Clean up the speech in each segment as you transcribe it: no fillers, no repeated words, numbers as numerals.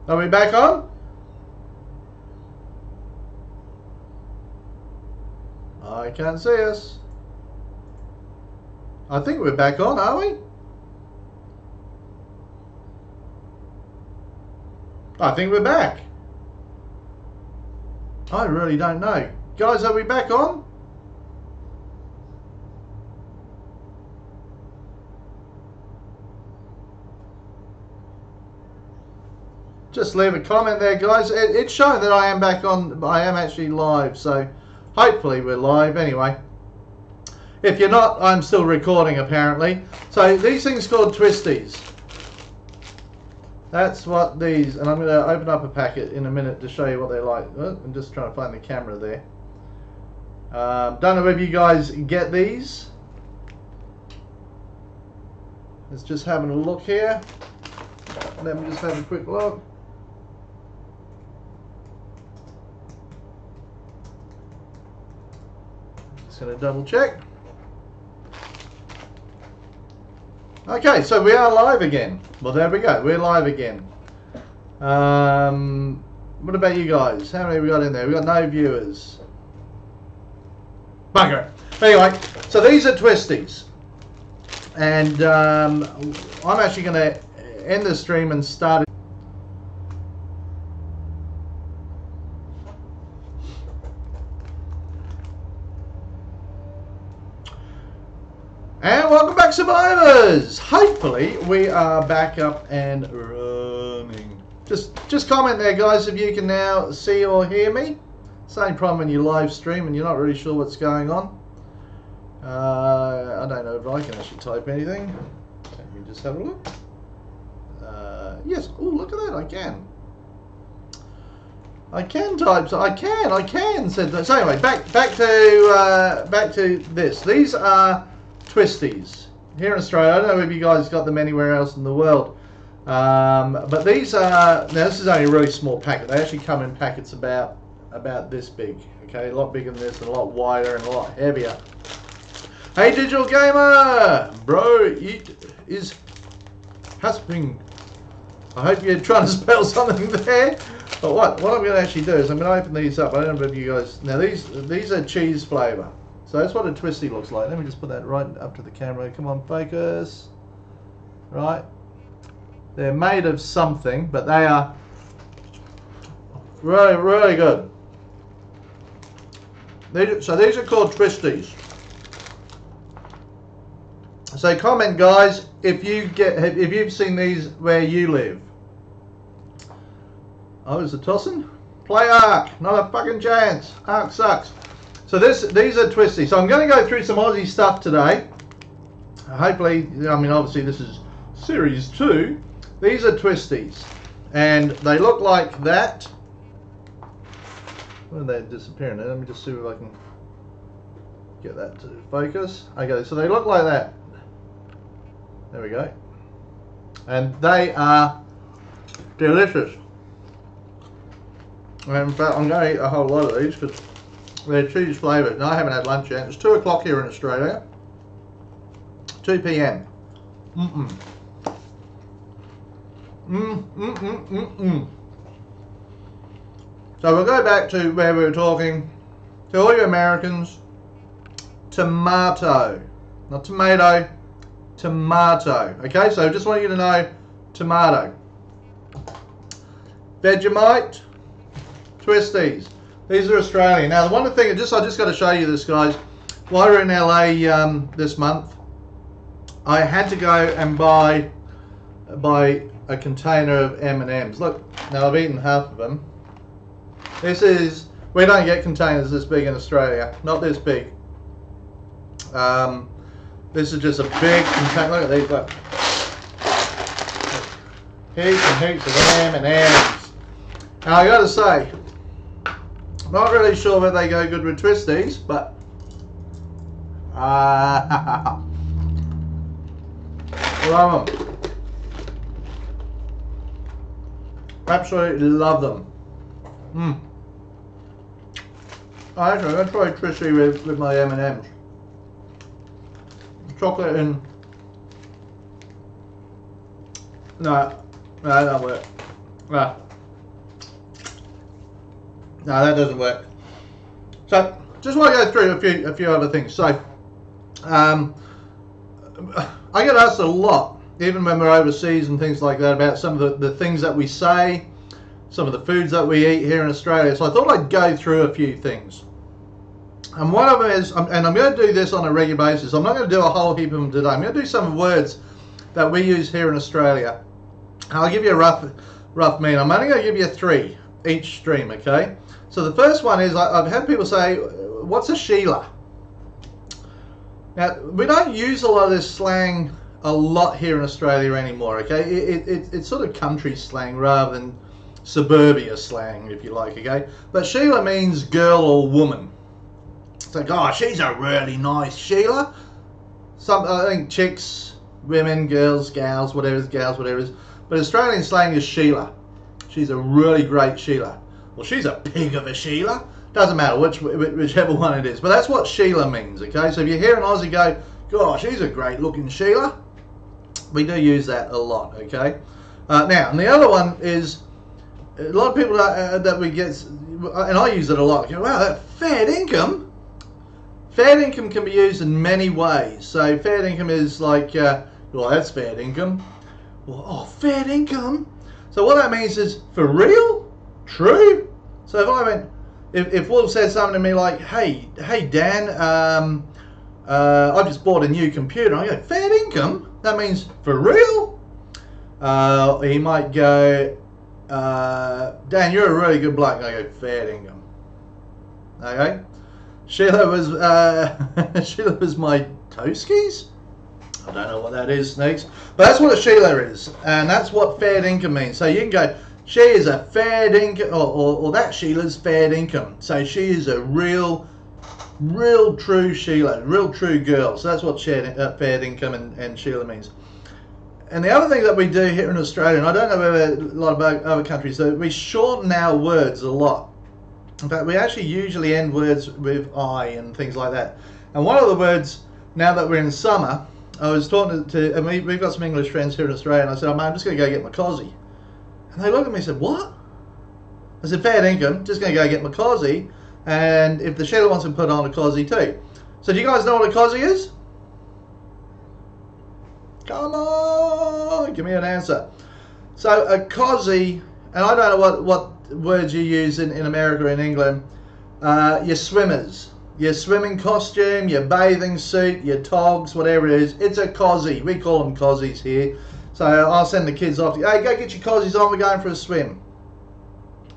Are we back on? I can't see us. I think we're back on, are we? I think we're back. I really don't know. Guys, are we back on? Just leave a comment there, guys. It's showing that I am back on. I am actually live, so hopefully we're live anyway. If you're not, I'm still recording apparently. So these things called twisties. That's what these, and I'm going to open up a packet in a minute to show you what they're like. Oh, I'm just trying to find the camera there. Don't know if you guys get these. Let's just having a look here. Let me just have a quick look. Just going to double check. Okay, so we are live again. Well, there we go. We're live again. What about you guys? How many have we got in there? We've got no viewers. Bugger. Anyway, so these are twisties. And I'm actually going to end the stream and start it. And welcome back, survivors. Hopefully we are back up and running. Just comment there, guys, if you can now see or hear me. Same problem when you live stream and you're not really sure what's going on. I don't know if I can actually type anything. Let me just have a look. Yes. Oh, look at that! I can. I can type. So I can. Said that. So anyway, back to this. These are twisties here in Australia. I don't know if you guys got them anywhere else in the world, but these are, now this is only a really small packet. They actually come in packets about this big. Okay, a lot bigger than this and a lot wider and a lot heavier. Hey digital gamer, bro, it is happening. I hope you're trying to spell something there. But what I'm going to actually do is I'm going to open these up. I don't know if you guys, now these are cheese flavour. So that's what a twisty looks like. Let me just put that right up to the camera. Come on, focus. Right. They're made of something, but they are really, really good. So these are called twisties. So comment, guys, if you've seen these where you live. Oh, is it tossing? Play Ark, not a fucking chance. Ark sucks. So these are twisties. So I'm going to go through some Aussie stuff today. Hopefully, I mean, obviously this is series 2. These are twisties, and they look like that. Where are they disappearing? Let me just see if I can get that to focus. Okay, so they look like that. There we go. And they are delicious. And in fact, I'm going to eat a whole lot of these because they're cheese flavoured. And I haven't had lunch yet. It's 2 o'clock here in Australia. 2 p.m. So we'll go back to where we were talking. To all you Americans, tomato. Not tomato. Tomato. Okay, so I just want you to know tomato. Vegemite, twisties. These are Australian. Now, the one thing I just got to show you this, guys. While we're in LA this month, I had to go and buy a container of M&Ms. Look, now I've eaten half of them. This is, we don't get containers this big in Australia. Not this big. This is just a big container. Look at these, look. Heaps and heaps of M&Ms. Now I gotta say, not really sure whether they go good with twisties, but love them. Absolutely love them. Actually, I'm going to try twisty with my M&Ms. Chocolate and... No, that won't work. No, that doesn't work. So, just want to go through a few other things. So, I get asked a lot, even when we're overseas and things like that, about some of the things that we say, some of the foods that we eat here in Australia. So I thought I'd go through a few things. And one of them is, and I'm going to do this on a regular basis. I'm not going to do a whole heap of them today. I'm going to do some words that we use here in Australia. And I'll give you a rough mean. I'm only going to give you 3 each stream, okay? So the first one is, I've had people say, what's a Sheila? Now, we don't use a lot of this slang a lot here in Australia anymore, okay? It's sort of country slang rather than suburbia slang, if you like, okay? But Sheila means girl or woman. It's like, oh, she's a really nice Sheila. I think chicks, women, girls, gals, whatever it is. But Australian slang is Sheila. She's a really great Sheila. Well, she's a pig of a Sheila. Doesn't matter whichever one it is. But that's what Sheila means, okay? So if you hear an Aussie go, gosh, she's a great looking Sheila, we do use that a lot, okay? Now, and the other one is, a lot of people that we get, and I use it a lot, go, wow, that fair income. Fair income can be used in many ways. So fair income is like, well, that's fair income. Well, oh, fair income. So what that means is, for real? True? So if I went, if Will said something to me like, hey Dan, I just bought a new computer. I go, fair income? That means for real? He might go, Dan, you're a really good bloke. I go, fair income. Okay? Sheila was my toeskies. I don't know what that is, Sneaks. But that's what a Sheila is, and that's what fair income means. So you can go, she is a fair income, or that Sheila's fair income. So she is a real true Sheila, real true girl. So that's what fair income and Sheila means. And the other thing that we do here in Australia, and I don't know whether a lot of other countries do, we shorten our words a lot. In fact, we actually usually end words with I and things like that. And one of the words, now that we're in summer, I was talking to and we've got some English friends here in Australia, and I said, oh, man, I'm just going to go get my cosy. And they looked at me and said, what? I said, fair income, just going to go get my cosy, and if the Sheila wants to put on a cosy too. So do you guys know what a cosy is? Come on, give me an answer. So a cosy, and I don't know what words you use in America and England, your swimmers, your swimming costume, your bathing suit, your togs, whatever it is, it's a cosy. We call them cossies here. So I'll send the kids off, hey, go get your cossies on, we're going for a swim.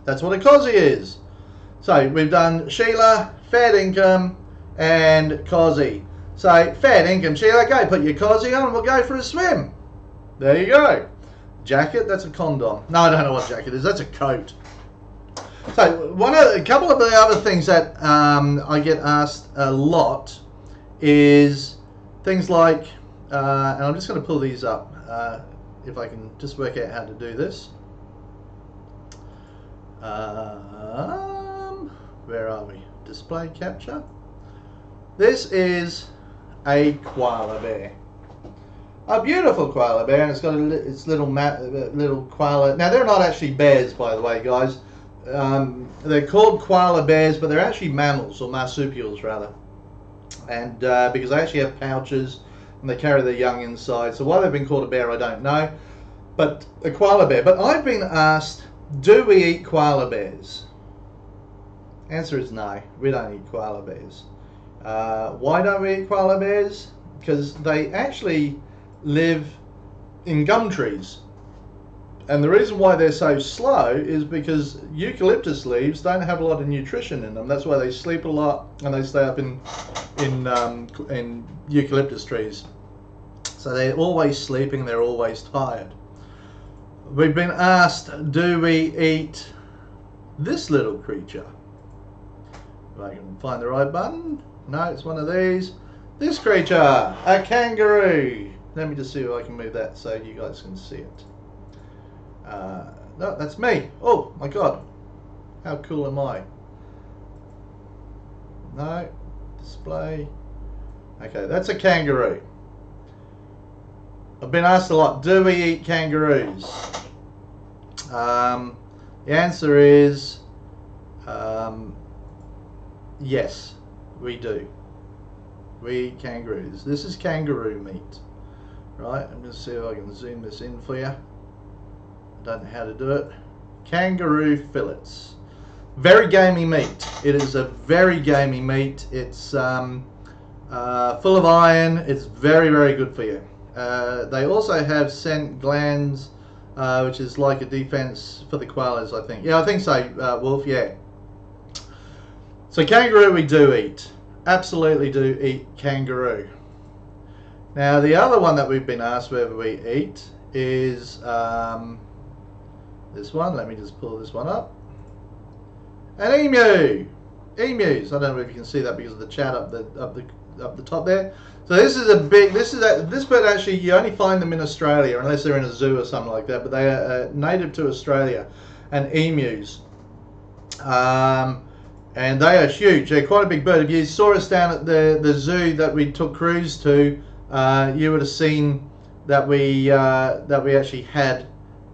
That's what a cosy is. So we've done Sheila, fair income, and cosy. So fair income, Sheila, go put your cosy on and we'll go for a swim. There you go. Jacket, that's a condom. No, I don't know what jacket is, that's a coat. So a couple of the other things that I get asked a lot is things like, and I'm just going to pull these up if I can just work out how to do this. Where are we? Display capture. This is a koala bear. A beautiful koala bear, and it's got its little koala. Now they're not actually bears, by the way, guys. They're called koala bears, but they're actually mammals, or marsupials rather. And because they actually have pouches and they carry their young inside. So why they've been called a bear, I don't know. But a koala bear. But I've been asked, do we eat koala bears? Answer is no, we don't eat koala bears. Why don't we eat koala bears? Because they actually live in gum trees. And the reason why they're so slow is because eucalyptus leaves don't have a lot of nutrition in them. That's why they sleep a lot and they stay up in eucalyptus trees. So they're always sleeping, they're always tired. We've been asked, do we eat this little creature? If I can find the right button. No, it's one of these. This creature, a kangaroo. Let me just see if I can move that so you guys can see it. No, that's me. Oh my god, how cool am I? No, display. Okay, that's a kangaroo. I've been asked a lot, do we eat kangaroos? The answer is Yes, we do. We eat kangaroos. This is kangaroo meat. Right, I'm going to see if I can zoom this in for you. I don't know how to do it. Kangaroo fillets. Very gamey meat. It is a very gamey meat. It's full of iron. It's very, very good for you. They also have scent glands, which is like a defense for the koalas, I think. Yeah, I think so, Wolf, yeah. So kangaroo we do eat. Absolutely do eat kangaroo. Now the other one that we've been asked whether we eat is this one. Let me just pull this one up. An emu. Emus. I don't know if you can see that because of the chat up the top there. So this is a big. This bird actually you only find them in Australia unless they're in a zoo or something like that. But they are native to Australia, and emus. And they are huge. They're quite a big bird. If you saw us down at the zoo that we took Cruz to, you would have seen that we actually had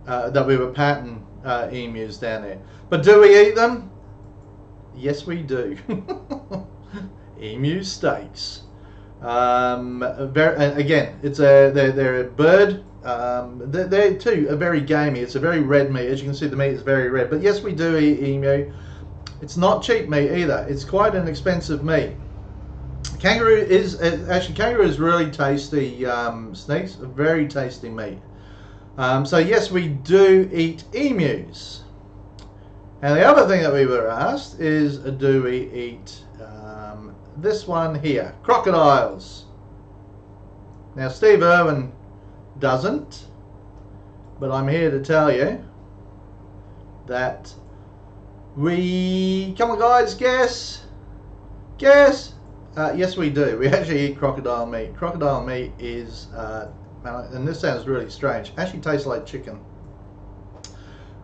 that we were patting emus down there. But do we eat them? Yes, we do. Emu steaks. Again, they're a bird. They too are very gamey. It's a very red meat. As you can see, the meat is very red. But yes, we do eat emu. It's not cheap meat either. It's quite an expensive meat. Kangaroo is really tasty. Snakes, very tasty meat. So yes, we do eat emus. And the other thing that we were asked is, do we eat this one here, crocodiles? Now Steve Irwin doesn't, but I'm here to tell you that come on guys, guess. Yes, we do. We actually eat crocodile meat. Crocodile meat is, and this sounds really strange, actually tastes like chicken.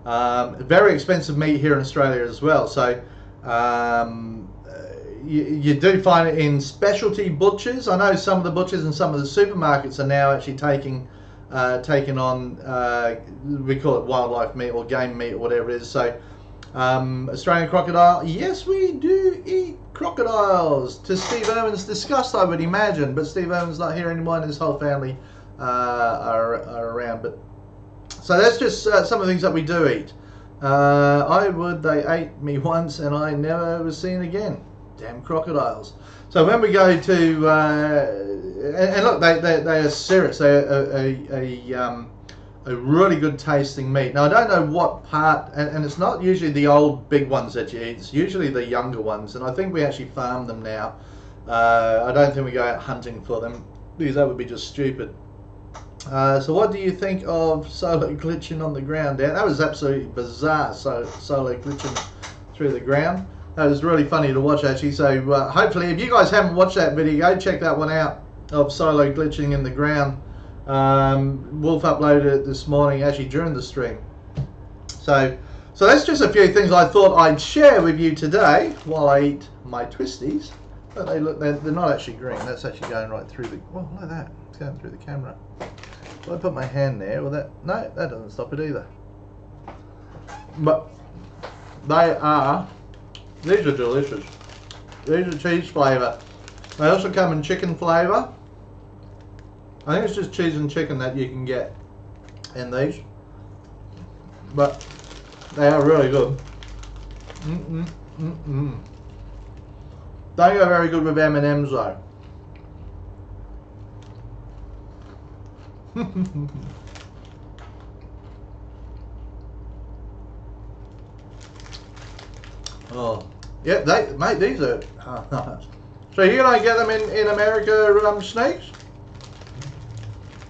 Very expensive meat here in Australia as well. So you do find it in specialty butchers. I know some of the butchers and some of the supermarkets are now actually taking on, we call it wildlife meat or game meat or whatever it is. So Australian crocodile, yes, we do eat crocodiles. To Steve Irwin's disgust, I would imagine, but Steve Irwin's not here anymore and his whole family are around. But so that's just some of the things that we do eat. They ate me once and I never was seen again. Damn crocodiles. So when we go to, and look, they are serious. They are a really good tasting meat. Now I don't know what part, and it's not usually the old big ones that you eat. It's usually the younger ones, and I think we actually farm them now. I don't think we go out hunting for them because that would be just stupid. So what do you think of Solo glitching on the ground, Dan? That was absolutely bizarre, Solo glitching through the ground. That was really funny to watch actually. So hopefully if you guys haven't watched that video, go check that one out of Solo glitching in the ground. Wolf uploaded it this morning actually during the stream. So that's just a few things I thought I'd share with you today while I eat my twisties. But they're not actually green. That's actually going right through the, well, look at that, it's going through the camera. If I put my hand there, well that doesn't stop it either. But these are delicious. These are cheese flavour. They also come in chicken flavour. I think it's just cheese and chicken that you can get in these, but they are really good. Don't go very good with M&Ms though. Oh, yeah, mate, these are. So you don't get them in America, snakes?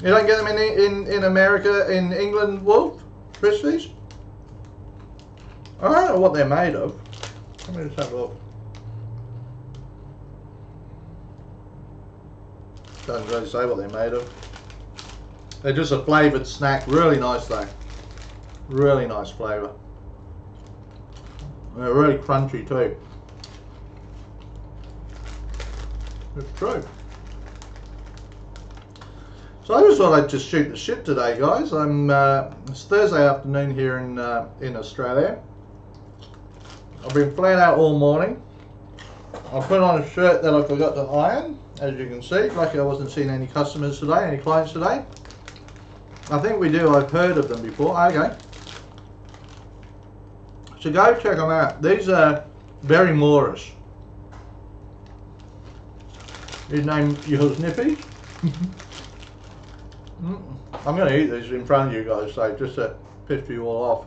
You don't get them in America, in England, Wolf? Twisties? I don't know what they're made of. Let me just have a look. Doesn't really say what they're made of. They're just a flavoured snack. Really nice though. Really nice flavour. They're really crunchy too. It's true. So I just thought I'd just shoot the shit today, guys. It's Thursday afternoon here in Australia. I've been flat out all morning. I put on a shirt that I forgot to iron, as you can see. Lucky I wasn't seeing any customers today, any clients today. I think we do, I've heard of them before. Okay. So go check them out. These are very Moorish. You name yours Nippy? I'm going to eat these in front of you guys, so just to piss you all off.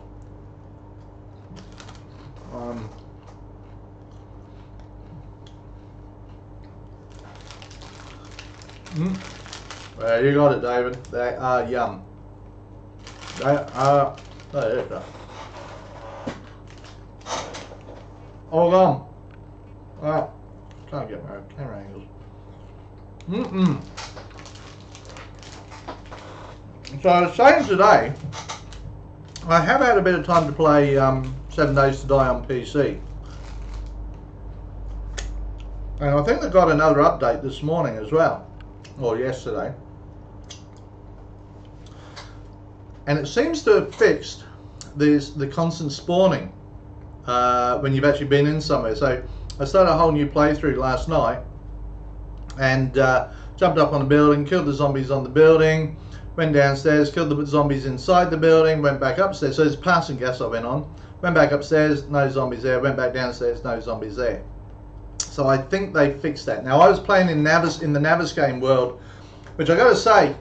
Well, you got it, David. They are yum. They are. There you go. All gone. Well, can't get my camera angles. So I was saying today, I have had a bit of time to play 7 Days to Die on PC. And I think they got another update this morning as well, or yesterday. And it seems to have fixed the constant spawning when you've actually been in somewhere. So I started a whole new playthrough last night and jumped up on a building, killed the zombies on the building, went downstairs, killed the zombies inside the building, went back upstairs. So there's passing gas I went on. Went back upstairs, no zombies there. Went back downstairs, no zombies there. So I think they fixed that. Now I was playing in the Naviskane world, which I got to say,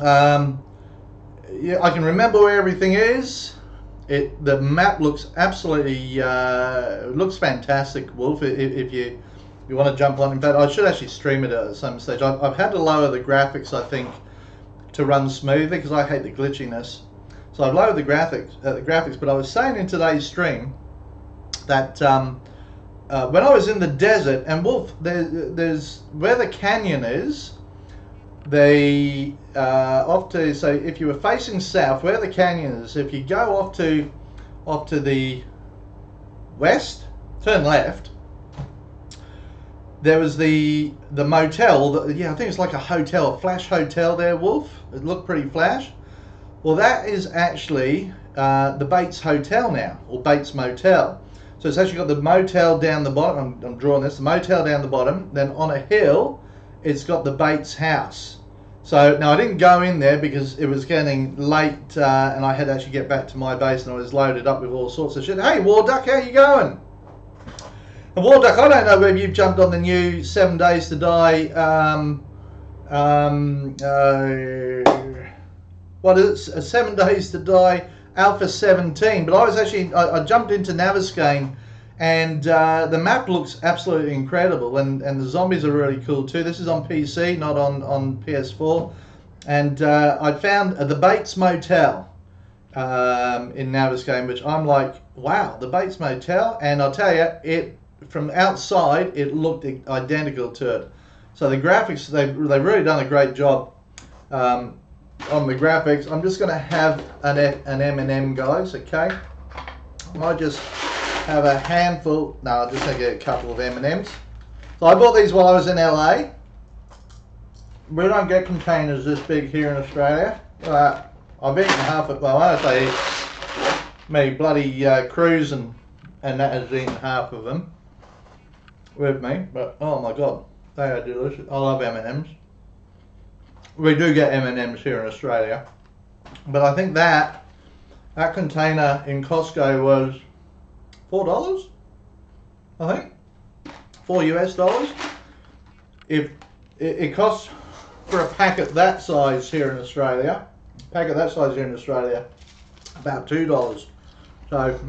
yeah, I can remember where everything is. The map looks absolutely looks fantastic, Wolf. If you want to jump on, in fact, I should actually stream it at some stage. I've had to lower the graphics, I think, to run smoothly because I hate the glitchiness. So I've lowered the graphics. But I was saying in today's stream that when I was in the desert, and Wolf, there's where the canyon is. They off to, so if you were facing south, where the canyon is, if you go off to the west, turn left. There was the motel. Yeah, I think it's like a hotel, a flash hotel there, Wolf. It looked pretty flash. Well, that is actually the Bates Hotel now, or Bates Motel. So it's actually got the motel down the bottom. I'm drawing this. The motel down the bottom. Then on a hill, it's got the Bates house. So now I didn't go in there because it was getting late and I had to actually get back to my base and I was loaded up with all sorts of shit. Hey, War Duck, how you going? And War Duck, I don't know whether you've jumped on the new 7 Days to Die. What is it? 7 Days to Die Alpha 17. But I was actually, I jumped into Naviskane. And the map looks absolutely incredible, and the zombies are really cool too. This is on PC, not on PS4. And I found the Bates Motel in Naviskane, which I'm like, wow, the Bates Motel. And I'll tell you, it from outside, it looked identical to it. So the graphics, they've really done a great job on the graphics. I'm just going to have an M&M, guys, okay? I might just have a handful. No, I'll just take a couple of M&Ms. So I bought these while I was in LA. We don't get containers this big here in Australia. I've eaten half of, well, I don't say me bloody Cruise and that has eaten half of them with me. But oh my god, they are delicious. I love M&Ms. We do get M&Ms here in Australia, but I think that container in Costco was $4, I think, $4 US. If it costs for a packet that size here in Australia, about $2. So,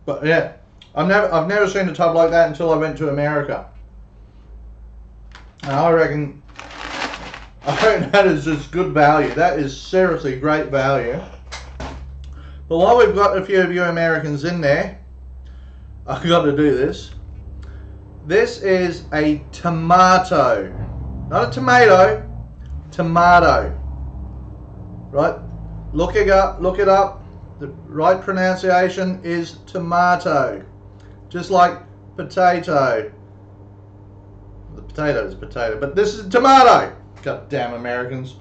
But yeah, I've never seen a tub like that until I went to America, and I reckon that is just good value. That is seriously great value. But while we've got a few of you Americans in there, I've got to do this. This is a tomato. Not a tomato. Tomato. Right? Look it up. The right pronunciation is tomato. Just like potato. The potato is potato. But this is tomato. God damn Americans.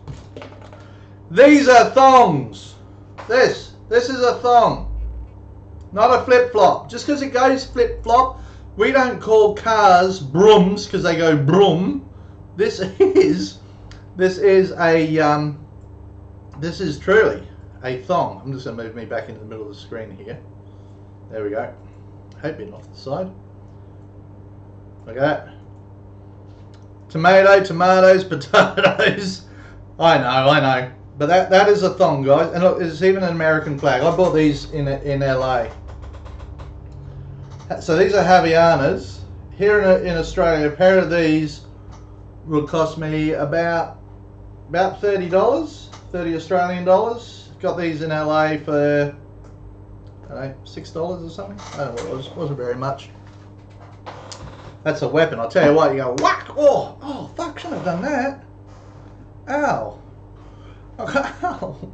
These are thongs. This is a thong, not a flip-flop. Just because it goes flip-flop, we don't call cars brooms because they go broom. This is truly a thong. I'm just going to move me back into the middle of the screen here. There we go. Hope you're off the side. Look at that. Tomato, tomatoes, potatoes. I know. But that is a thong, guys. And look, there's even an American flag. I bought these in LA. So these are Havaianas. Here in Australia, a pair of these will cost me about $30, 30 Australian dollars. Got these in LA for, I don't know, $6 or something. I don't know what it was. It wasn't very much. That's a weapon. I'll tell you what, you go whack. Oh fuck, shouldn't have done that. Ow. Ow.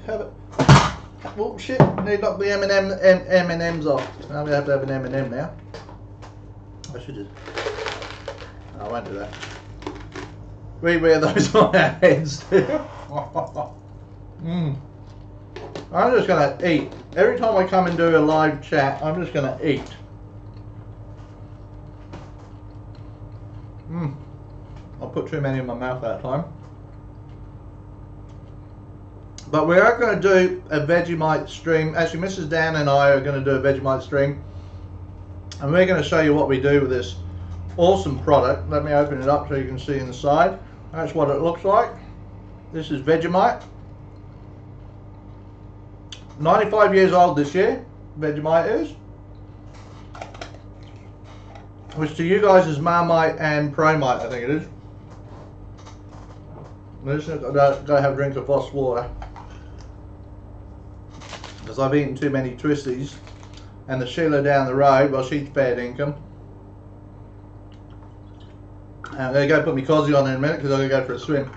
Have it. Oh shit, need to knock the M&Ms off. I'm gonna have to have an M&M now. I should just, I won't do that. We wear those on our heads too. I'm just gonna eat. Every time I come and do a live chat, I'm just gonna eat. I'll put too many in my mouth that time. But we are going to do a Vegemite stream. Actually, Mrs. Dan and I are going to do a Vegemite stream. And we're going to show you what we do with this awesome product. Let me open it up so you can see inside. That's what it looks like. This is Vegemite. 95 years old this year, Vegemite is. Which to you guys is Marmite and Promite, I think it is. I'm just going to go have a drink of Voss water. Because I've eaten too many twisties. And the Sheila down the road, well, she's fair income. And I'm going to go put my cosy on in a minute because I'm going to go for a swim.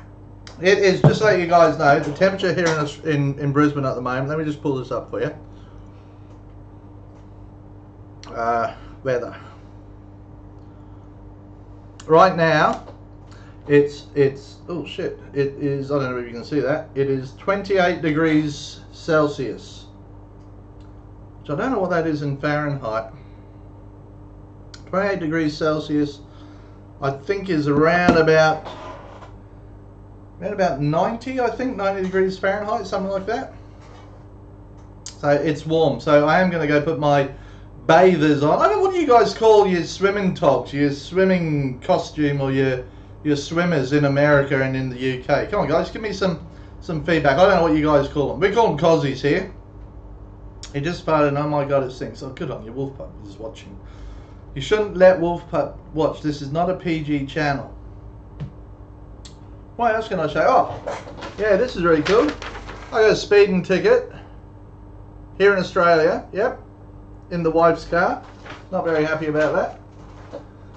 It is, just so you guys know, the temperature here in Brisbane at the moment. Let me just pull this up for you. Weather. Right now, it's oh shit, it is, I don't know if you can see that, it is 28 degrees Celsius, which I don't know what that is in Fahrenheit. 28 degrees Celsius I think is around about 90, I think 90 degrees Fahrenheit, something like that. So it's warm, so I am going to go put my bathers on. I don't know, what do you guys call your swimming togs, your swimming costume, or your swimmers in America and in the UK? Come on guys, give me some feedback. I don't know what you guys call them. We call them cozies here. He just farted, oh my god, it stinks. Oh, good on you, Wolf Pup is watching. You shouldn't let Wolf Pup watch. This is not a PG channel. What else can I say? Oh, yeah, this is really cool. I got a speeding ticket here in Australia. Yep. In the wife's car. Not very happy about that.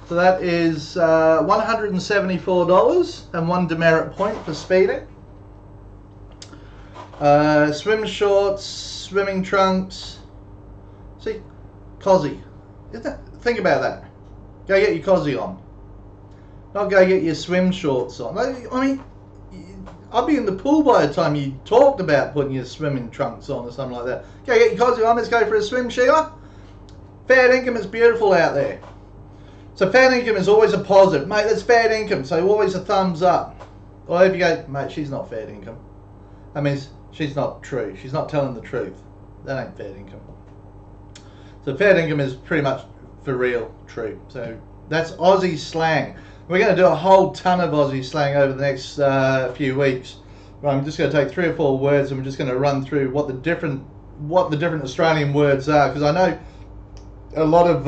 So that is $174 and 1 demerit point for speeding. Swim shorts, swimming trunks. See, cosy. Think about that. Go get your cosy on. Not go get your swim shorts on. I mean, I'll be in the pool by the time you talked about putting your swimming trunks on or something like that. Go get your cosy on, let's go for a swim, Sheila. Fair income is beautiful out there. So fair income is always a positive. Mate, that's fair income, so always a thumbs up. Or if you go, mate, she's not fair income. That means she's not true. She's not telling the truth. That ain't fair income. So fair income is pretty much for real true. So that's Aussie slang. We're going to do a whole ton of Aussie slang over the next few weeks. I'm just going to take 3 or 4 words and we're just going to run through what the different Australian words are, because I know a lot of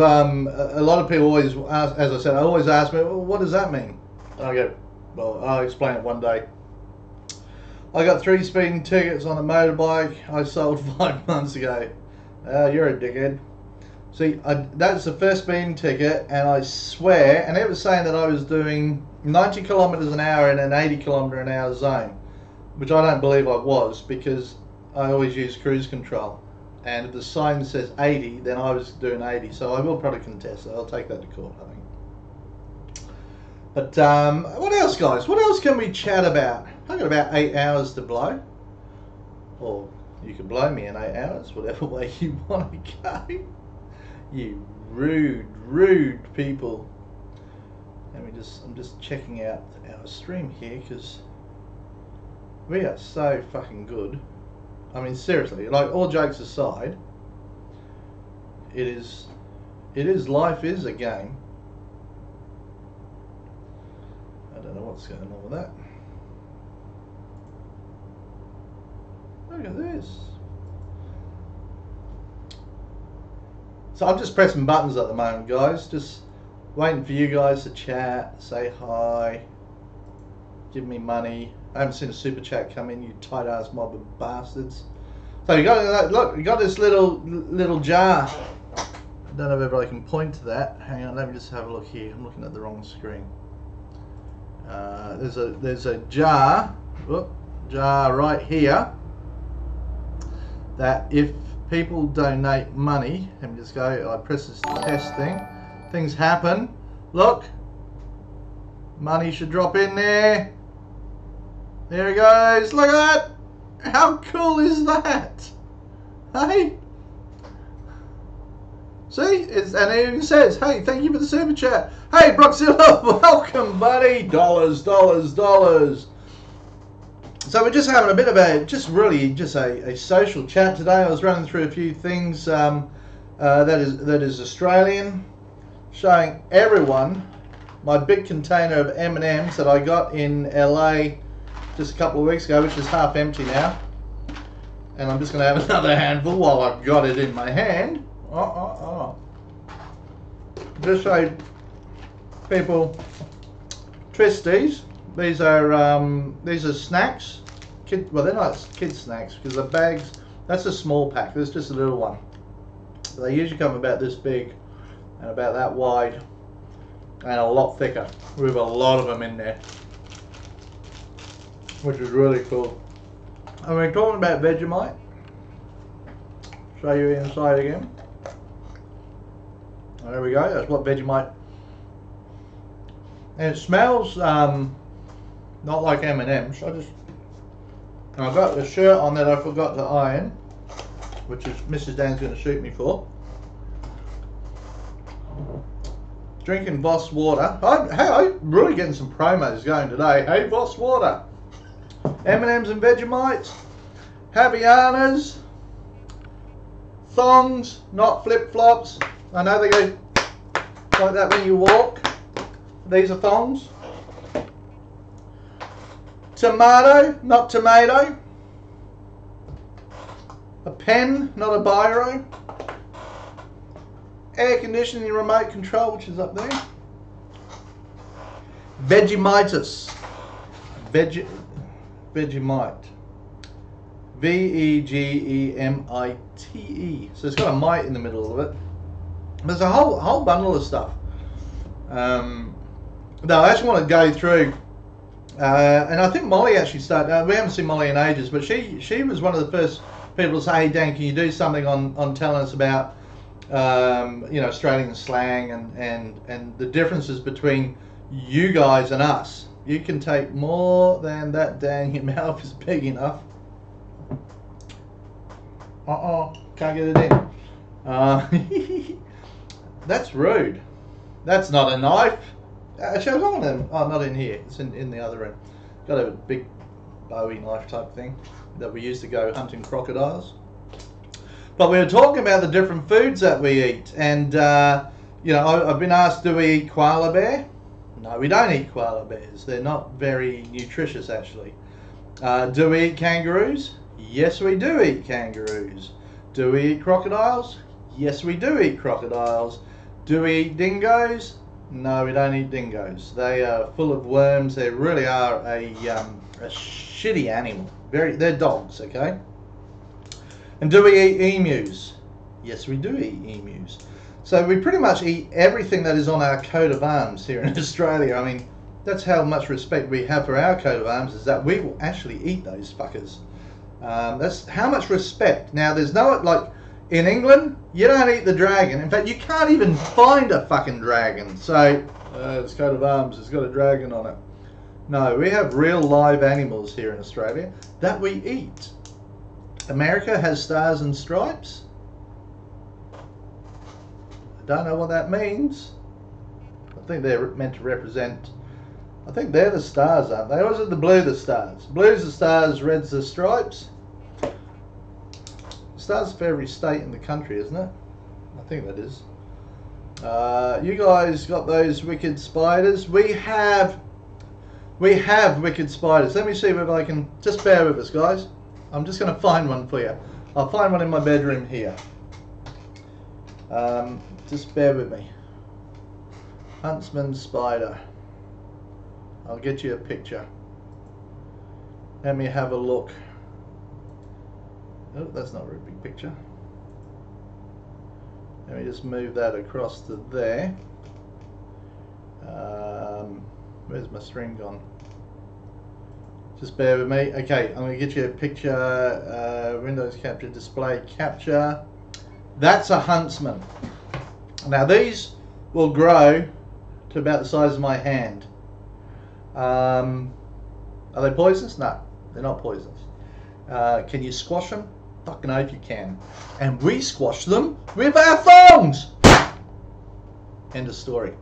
people always ask, as I said, I always ask me, well, what does that mean? And I go, well, I'll explain it one day. I got 3 speeding tickets on a motorbike I sold 5 months ago. You're a dickhead. See, that's the first speeding ticket, and I swear, and it was saying that I was doing 90 kilometers an hour in an 80 kilometer an hour zone, which I don't believe I was, because I always use cruise control. And if the sign says 80, then I was doing 80. So I will probably contest it. I'll take that to court, I think. But what else, guys? What else can we chat about? I've got about 8 hours to blow. Or you can blow me in 8 hours, whatever way you want to go. You rude people. I'm just checking out our stream here because we are so fucking good. I mean, seriously, like, all jokes aside, life is a game. I don't know what's going on with that. Look at this. So I'm just pressing buttons at the moment, guys. Just waiting for you guys to chat, say hi, give me money. I haven't seen a super chat come in, you tight ass mob of bastards. So you got, look, you got this little jar. I don't know if I can point to that. Hang on, let me just have a look here. I'm looking at the wrong screen. There's a jar, jar right here, that if people donate money, let me just go, I press this test thing, things happen. Look, money should drop in there. There it goes. Look at that. How cool is that? Hey? See? And it even says, hey, thank you for the super chat. Hey, Broxilla, welcome, buddy. Dollars. So we're just having a bit of a social chat today. I was running through a few things that is Australian, showing everyone my big container of M&Ms that I got in LA just a couple of weeks ago, which is half empty now. And I'm just going to have another handful while I've got it in my hand. Just so people, twisties. These are snacks. Well, they're not kid snacks because the bags. That's a small pack. There's just a little one. They usually come about this big and about that wide and a lot thicker. With a lot of them in there, which is really cool. And we're talking about Vegemite. Show you inside again. There we go. That's what Vegemite. And it smells not like M&M's. I've got the shirt on that I forgot to iron, which is Mrs. Dan's going to shoot me for. Drinking Voss water. I'm really getting some promos going today. Hey, Voss water. M&M's and Vegemites. Havianas. Thongs, not flip-flops. I know they go like that when you walk. These are thongs. Tomato, not tomato. A pen, not a biro. Air conditioning remote control, which is up there. Vegemitis. Vegemite. V-E-G-E-M-I-T-E. So it's got a mite in the middle of it. There's a whole bundle of stuff. Now I actually want to go through, and I think Molly actually started. We haven't seen Molly in ages, but she was one of the first people to say, "Hey Dan, can you do something on telling us about Australian slang and the differences between you guys and us? You can take more than that, Dan. Your mouth is big enough." Can't get it in. That's rude. That's not a knife. Actually, I was on them. Oh, not in here. It's in the other room. Got a big Bowie knife type thing that we used to go hunting crocodiles. But we were talking about the different foods that we eat, and I've been asked, do we eat koala bear? No, we don't eat koala bears. They're not very nutritious, actually. Do we eat kangaroos? Yes, we do eat kangaroos. Do we eat crocodiles? Yes, we do eat crocodiles. Do we eat dingoes? No, we don't eat dingoes. They are full of worms. They really are a shitty animal. They're dogs, okay? And do we eat emus? Yes, we do eat emus. So we pretty much eat everything that is on our coat of arms here in Australia. I mean, that's how much respect we have for our coat of arms, is that we will actually eat those fuckers. That's how much respect. Now, there's no, like, in England, you don't eat the dragon. In fact, you can't even find a fucking dragon. So, this coat of arms has got a dragon on it. No, we have real live animals here in Australia that we eat. America has stars and stripes. I don't know what that means. I think they're meant to represent, I think they're the stars, aren't they? Or is it the blue the stars? Blue's the stars, red's the stripes. Stars for every state in the country, isn't it? I think that is. You guys got those wicked spiders? We have wicked spiders. Let me see if I can, just bear with us, guys. I'm just going to find one for you. I'll find one in my bedroom here. Just bear with me. Huntsman spider. I'll get you a picture. Let me have a look. Oh, that's not a very big picture. Let me just move that across to there. Where's my stream gone? Just bear with me. Okay, I'm going to get you a picture. Windows capture, display capture. That's a huntsman. Now these will grow to about the size of my hand. Are they poisonous? No, they're not poisonous. Can you squash them? Fucking oath you can. And we squash them with our thongs! End of story.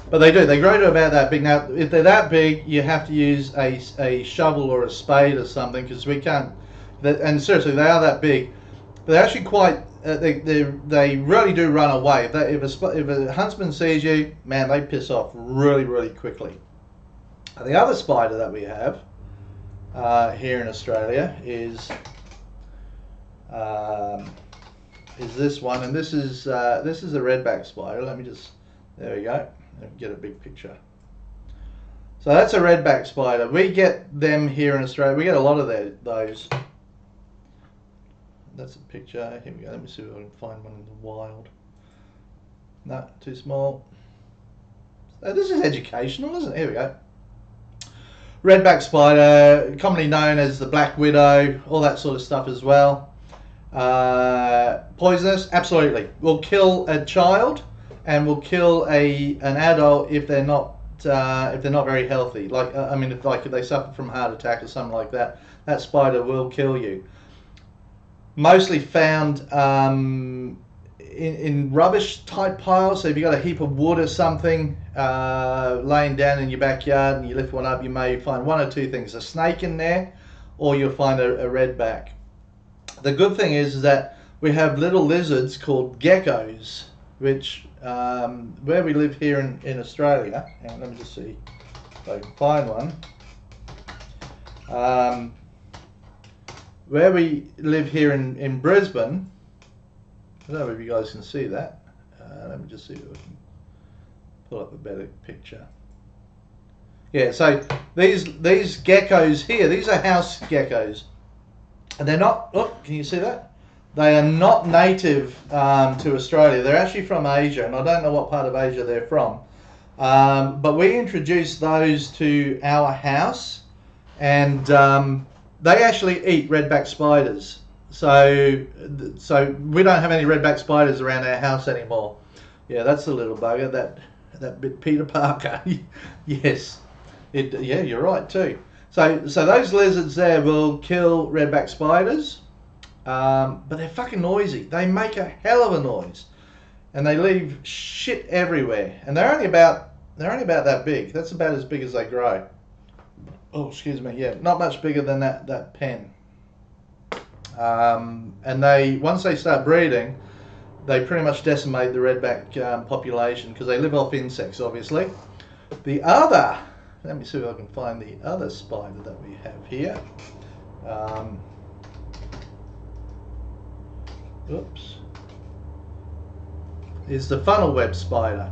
But they do. They grow to about that big. Now, if they're that big, you have to use a shovel or a spade or something, because we can't. And seriously, they are that big. But they're actually quite. They really do run away. If a huntsman sees you, man, they piss off really, really quickly. The other spider that we have here in Australia is this one, and this is a redback spider. Let me just. There we go. Let me get a big picture. So that's a redback spider. We get them here in Australia. We get a lot of those. That's a picture. Here we go. Let me see if I can find one in the wild. No, too small. So this is educational, isn't it? Here we go. Redback spider, commonly known as the black widow, all that sort of stuff as well. Poisonous? Absolutely. Will kill a child. And will kill an adult if they're not very healthy. Like I mean, if they suffer from heart attack or something like that, that spider will kill you. Mostly found in rubbish type piles. So if you've got a heap of wood or something laying down in your backyard and you lift one up, you may find one or two things: a snake in there, or you'll find a redback. The good thing is that we have little lizards called geckos, which where we live here in Australia, and let me just see if I can find one. Where we live here in Brisbane, I don't know if you guys can see that. Let me just see if I can pull up a better picture. Yeah, so these geckos here, these are house geckos, and they're not. Oh, can you see that? They are not native to Australia. They're actually from Asia, and I don't know what part of Asia they're from. But we introduced those to our house, and they actually eat redback spiders. So we don't have any redback spiders around our house anymore. Yeah, that's the little bugger, that bit Peter Parker. Yes, yeah, you're right too. So those lizards there will kill redback spiders. But they're fucking noisy. They make a hell of a noise, and they leave shit everywhere. And they're only about that big. That's about as big as they grow. Oh, excuse me. Yeah, not much bigger than that pen. And once they start breeding, they pretty much decimate the redback population, because they live off insects, obviously. Let me see if I can find the other spider that we have here. Oops, is the funnel web spider,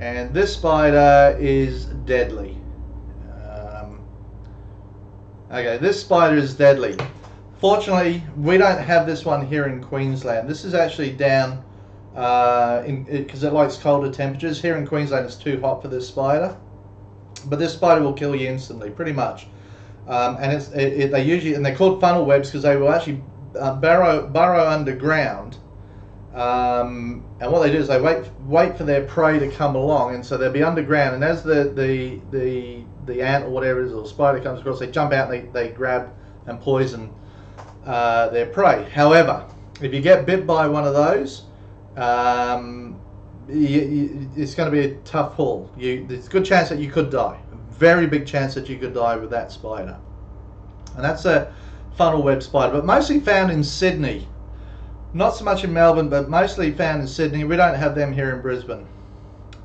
and this spider is deadly. Okay, this spider is deadly. Fortunately, we don't have this one here in Queensland. This is actually down because it likes colder temperatures. Here in Queensland, it's too hot for this spider, but this spider will kill you instantly, pretty much. And they're called funnel webs because they will actually burrow underground And what they do is they wait for their prey to come along, and so they'll be underground. And as the ant or whatever it is, or spider comes across, they jump out and they grab and poison their prey. However, if you get bit by one of those, it's going to be a tough haul. There's a good chance that you could die. A very big chance that you could die with that spider. And that's a funnel web spider, but mostly found in Sydney. Not so much in Melbourne, but mostly found in Sydney. We don't have them here in Brisbane.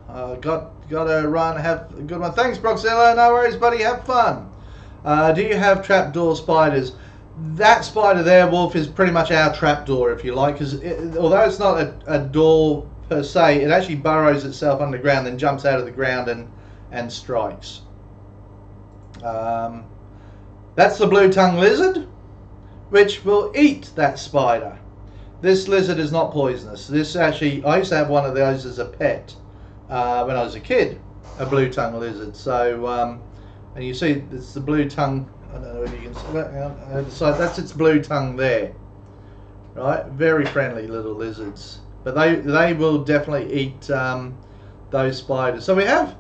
Got to run. Have a good one. Thanks, Broxilla. No worries, buddy. Have fun. Do you have trapdoor spiders? That spider there, Wolf, is pretty much our trapdoor, if you like, because although it's not a door per se, it actually burrows itself underground, then jumps out of the ground and strikes. That's the blue-tongued lizard, which will eat that spider. This lizard is not poisonous. This actually, I used to have one of those as a pet when I was a kid, a blue-tongued lizard. So, and you see, it's the blue-tongue. I don't know if you can see that. So that's its blue tongue there, right? Very friendly little lizards, but they will definitely eat those spiders. So we have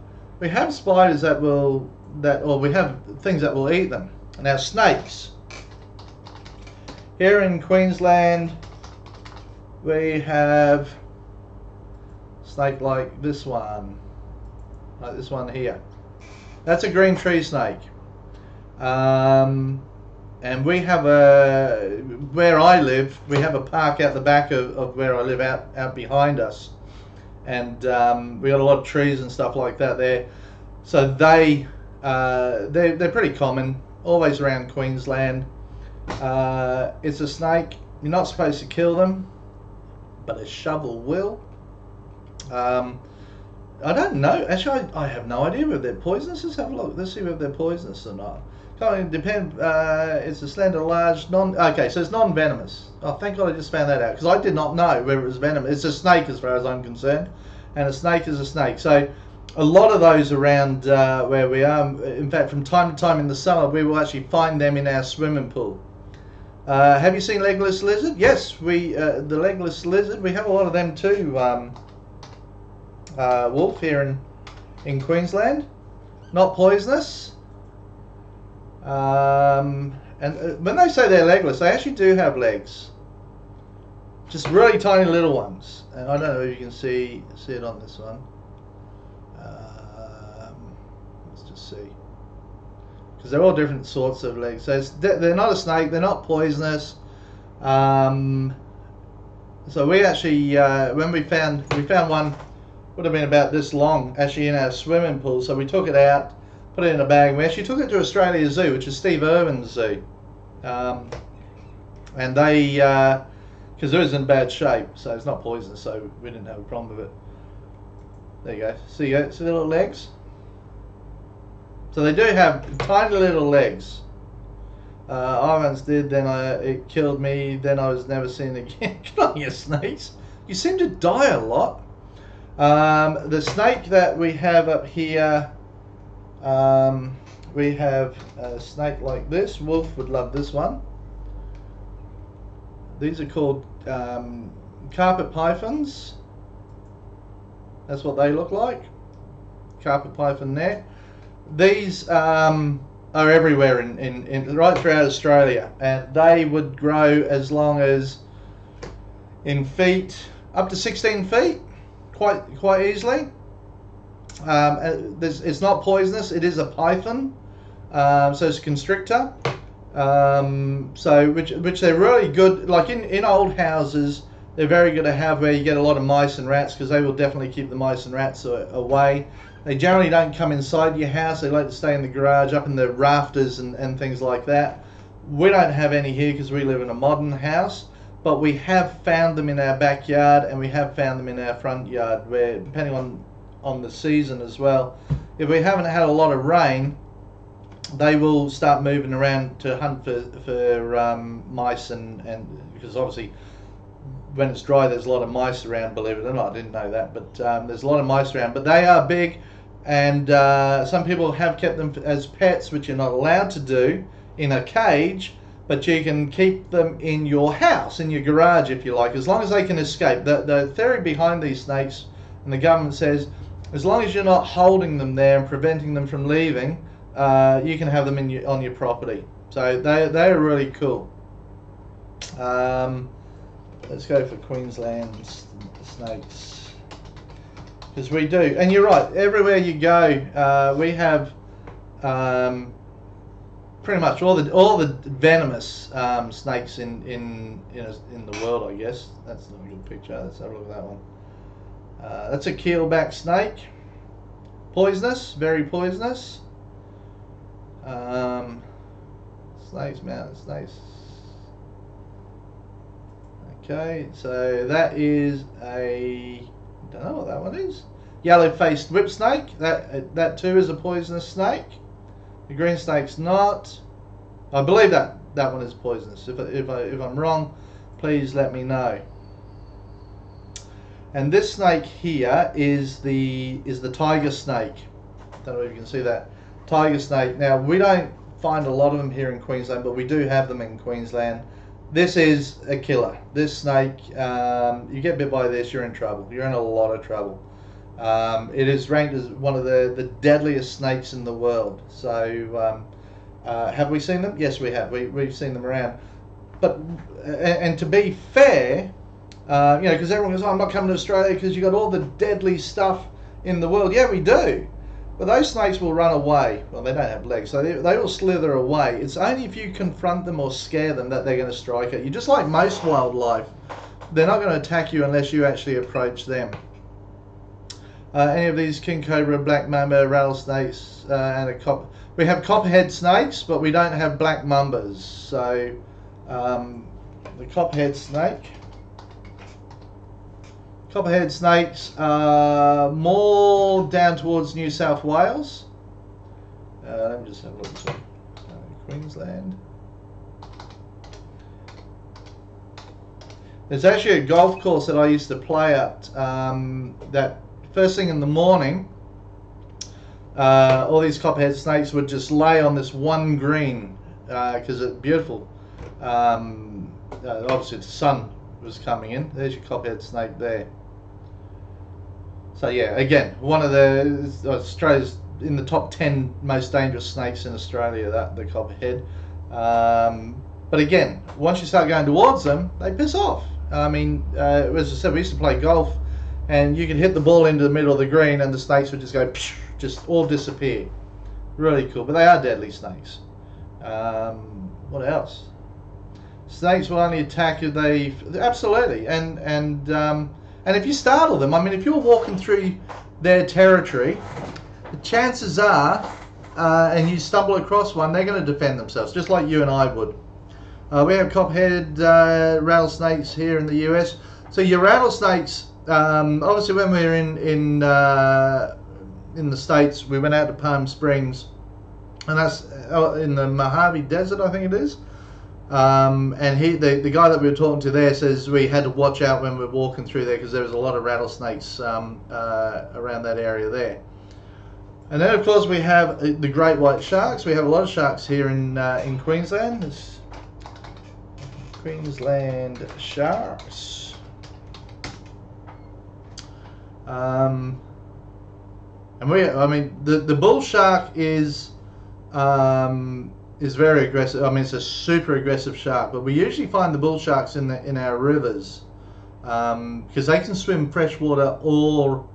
spiders or we have things that will eat them. Now snakes. Here in Queensland, we have snake like this one here. That's a green tree snake. And we have where I live, we have a park out the back of where I live, out behind us, and we got a lot of trees and stuff like that there. So they're pretty common, always around Queensland. It's a snake. You're not supposed to kill them, but a shovel will. I don't know. Actually, I have no idea whether they're poisonous. Let's have a look. Let's see whether they're poisonous or not. Can't depend. It's a slender, large, okay, so it's non-venomous. Oh, thank God I just found that out, because I did not know whether it was venomous. It's a snake as far as I'm concerned, and a snake is a snake. So a lot of those around where we are, in fact, from time to time in the summer, we will actually find them in our swimming pool. Have you seen legless lizard? Yes, the legless lizard, we have a lot of them too, Wolf, here in Queensland. Not poisonous. And when they say they're legless, they actually do have legs. Just really tiny little ones. And I don't know if you can see it on this one. Let's just see. Because they're all different sorts of legs. So they're not a snake. They're not poisonous. So we actually, when we found one, would have been about this long, actually in our swimming pool. So we took it out, put it in a bag, and we actually took it to Australia Zoo, which is Steve Irwin's zoo. And they, because it was in bad shape, so it's not poisonous, so we didn't have a problem with it. There you go. See the little legs? So they do have tiny little legs. I once did, then it killed me, then I was never seen again. Good on you, snakes. You seem to die a lot. The snake that we have up here, we have a snake like this. Wolf would love this one. These are called carpet pythons. That's what they look like. Carpet python there. These are everywhere in right throughout Australia, and they would grow as long as in feet, up to 16 feet, quite easily. It's not poisonous. It is a python, so it's a constrictor. So which they're really good. Like in old houses, they're very good to have where you get a lot of mice and rats, because they will definitely keep the mice and rats away. They generally don't come inside your house. They like to stay in the garage, up in the rafters and things like that. We don't have any here because we live in a modern house, but we have found them in our backyard, and we have found them in our front yard, where depending on the season as well, if we haven't had a lot of rain, they will start moving around to hunt for mice, and because obviously when it's dry there's a lot of mice around, believe it or not. I didn't know that, but there's a lot of mice around. But they are big, and some people have kept them as pets, which you're not allowed to do in a cage, but you can keep them in your house, in your garage if you like, as long as they can escape. The theory behind these snakes, and the government says, as long as you're not holding them there and preventing them from leaving, you can have them on your property. So they are really cool. Let's go for Queensland snakes, because we do. And you're right, everywhere you go, we have pretty much all the venomous snakes in the world, I guess. That's not a good picture. Let's have a look at that one. That's a keelback snake. Poisonous, very poisonous. Snakes, mountain snakes. Okay, so that is a, I don't know what that one is. Yellow-faced whip snake. That too is a poisonous snake. The green snake's not. I believe that one is poisonous. If I'm wrong, please let me know. And this snake here is the tiger snake. Don't know if you can see that tiger snake. Now we don't find a lot of them here in Queensland, but we do have them in Queensland. This is a killer. This snake, you get bit by this, you're in trouble. You're in a lot of trouble. It is ranked as one of the deadliest snakes in the world. So have we seen them? Yes, we have. We've seen them around. But and to be fair, because everyone goes, oh, I'm not coming to Australia because you got all the deadly stuff in the world. Yeah, we do. But those snakes will run away. Well, they don't have legs, so they will slither away. It's only if you confront them or scare them that they're going to strike at you. Just like most wildlife, they're not going to attack you unless you actually approach them. Any of these king cobra, black mamba, rattlesnakes, and we have copperhead snakes, but we don't have black mambas. So the copperhead snakes are more down towards New South Wales. Let me just have a look at this one. Queensland. There's actually a golf course that I used to play at. That first thing in the morning, all these copperhead snakes would just lay on this one green because it's beautiful. Obviously, the sun was coming in. There's your copperhead snake there. So yeah, again, one of Australia's in the top 10 most dangerous snakes in Australia. The copperhead. But again, once you start going towards them, they piss off. I mean, as I said, we used to play golf, and you could hit the ball into the middle of the green, and the snakes would just go, just all disappear. Really cool, but they are deadly snakes. What else? Snakes will only attack if they absolutely, and if you startle them, I mean, if you're walking through their territory, the chances are, and you stumble across one, they're going to defend themselves, just like you and I would. We have copperhead rattlesnakes here in the US. So your rattlesnakes, obviously, when we were in the States, we went out to Palm Springs, and that's in the Mojave Desert, I think it is. And the guy that we were talking to there says we had to watch out when we were walking through there because there was a lot of rattlesnakes around that area there. And then, of course, we have the great white sharks. We have a lot of sharks here in Queensland. There's Queensland sharks. And the bull shark is very aggressive. I mean, it's a super aggressive shark, but we usually find the bull sharks in our rivers because they can swim freshwater or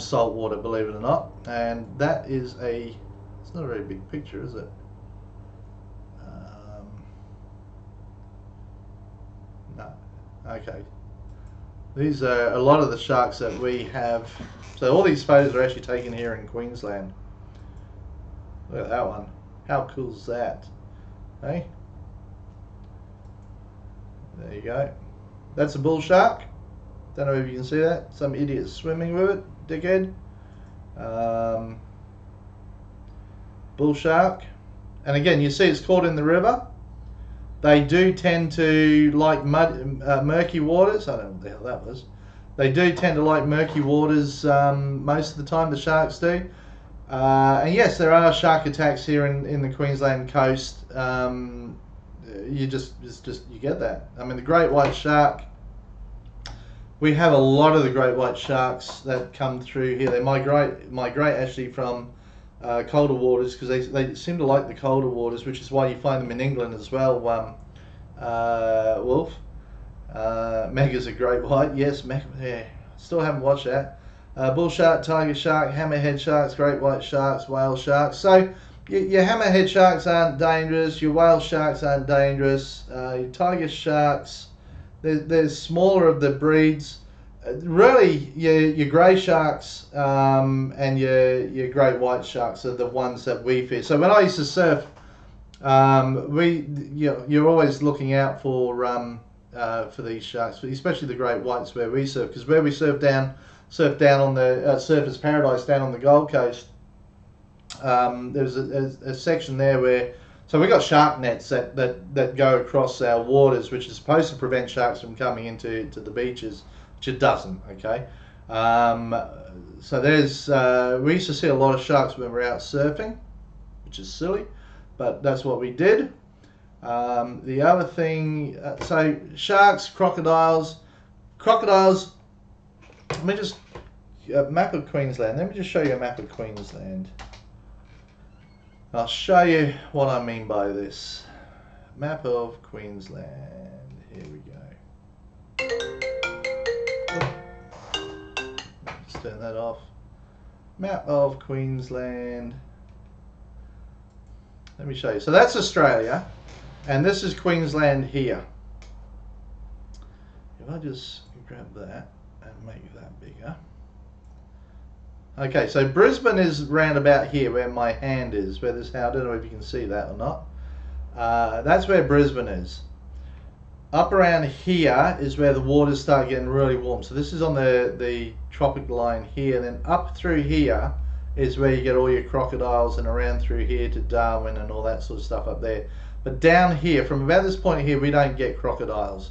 salt water, believe it or not. And that is it's not a very big picture, is it? No. Okay. These are a lot of the sharks that we have. So all these photos are actually taken here in Queensland. Look at that one. How cool is that? Hey? There you go. That's a bull shark. Don't know if you can see that. Some idiot swimming with it, dickhead. Bull shark. And again, you see it's caught in the river. They do tend to like murky waters. I don't know what the hell that was. They do tend to like murky waters most of the time, the sharks do. And yes, there are shark attacks here in the Queensland coast. you you get that. I mean, the great white shark. We have a lot of the great white sharks that come through here. They migrate actually from colder waters because they seem to like the colder waters, which is why you find them in England as well. Wolf, Mega's a great white. Yes, Mega. Yeah, still haven't watched that. Bull shark, tiger shark, hammerhead sharks, great white sharks, whale sharks. So your hammerhead sharks aren't dangerous. Your whale sharks aren't dangerous. Your tiger sharks. There's smaller of the breeds. Really, your grey sharks and your great white sharks are the ones that we fish. So when I used to surf, you're always looking out for these sharks, especially the great whites where we surf, because where we surf down on the Surfers Paradise down on the Gold Coast, there's a section there where. So we've got shark nets that go across our waters, which is supposed to prevent sharks from coming into the beaches, which it doesn't, okay? So there's, we used to see a lot of sharks when we're out surfing, which is silly, but that's what we did. The other thing, so sharks, crocodiles, let me just, map of Queensland, let me just show you a map of Queensland. I'll show you what I mean by this. Map of Queensland. Here we go. Let's turn that off. Map of Queensland. Let me show you. So that's Australia, and this is Queensland here. If I just grab that and make that bigger. Okay, so Brisbane is round about here where my hand is, where this, I don't know if you can see that or not. That's where Brisbane is. Up around here is where the waters start getting really warm. So this is on the tropic line here. Then up through here is where you get all your crocodiles, and around through here to Darwin and all that sort of stuff up there. But down here, from about this point here, we don't get crocodiles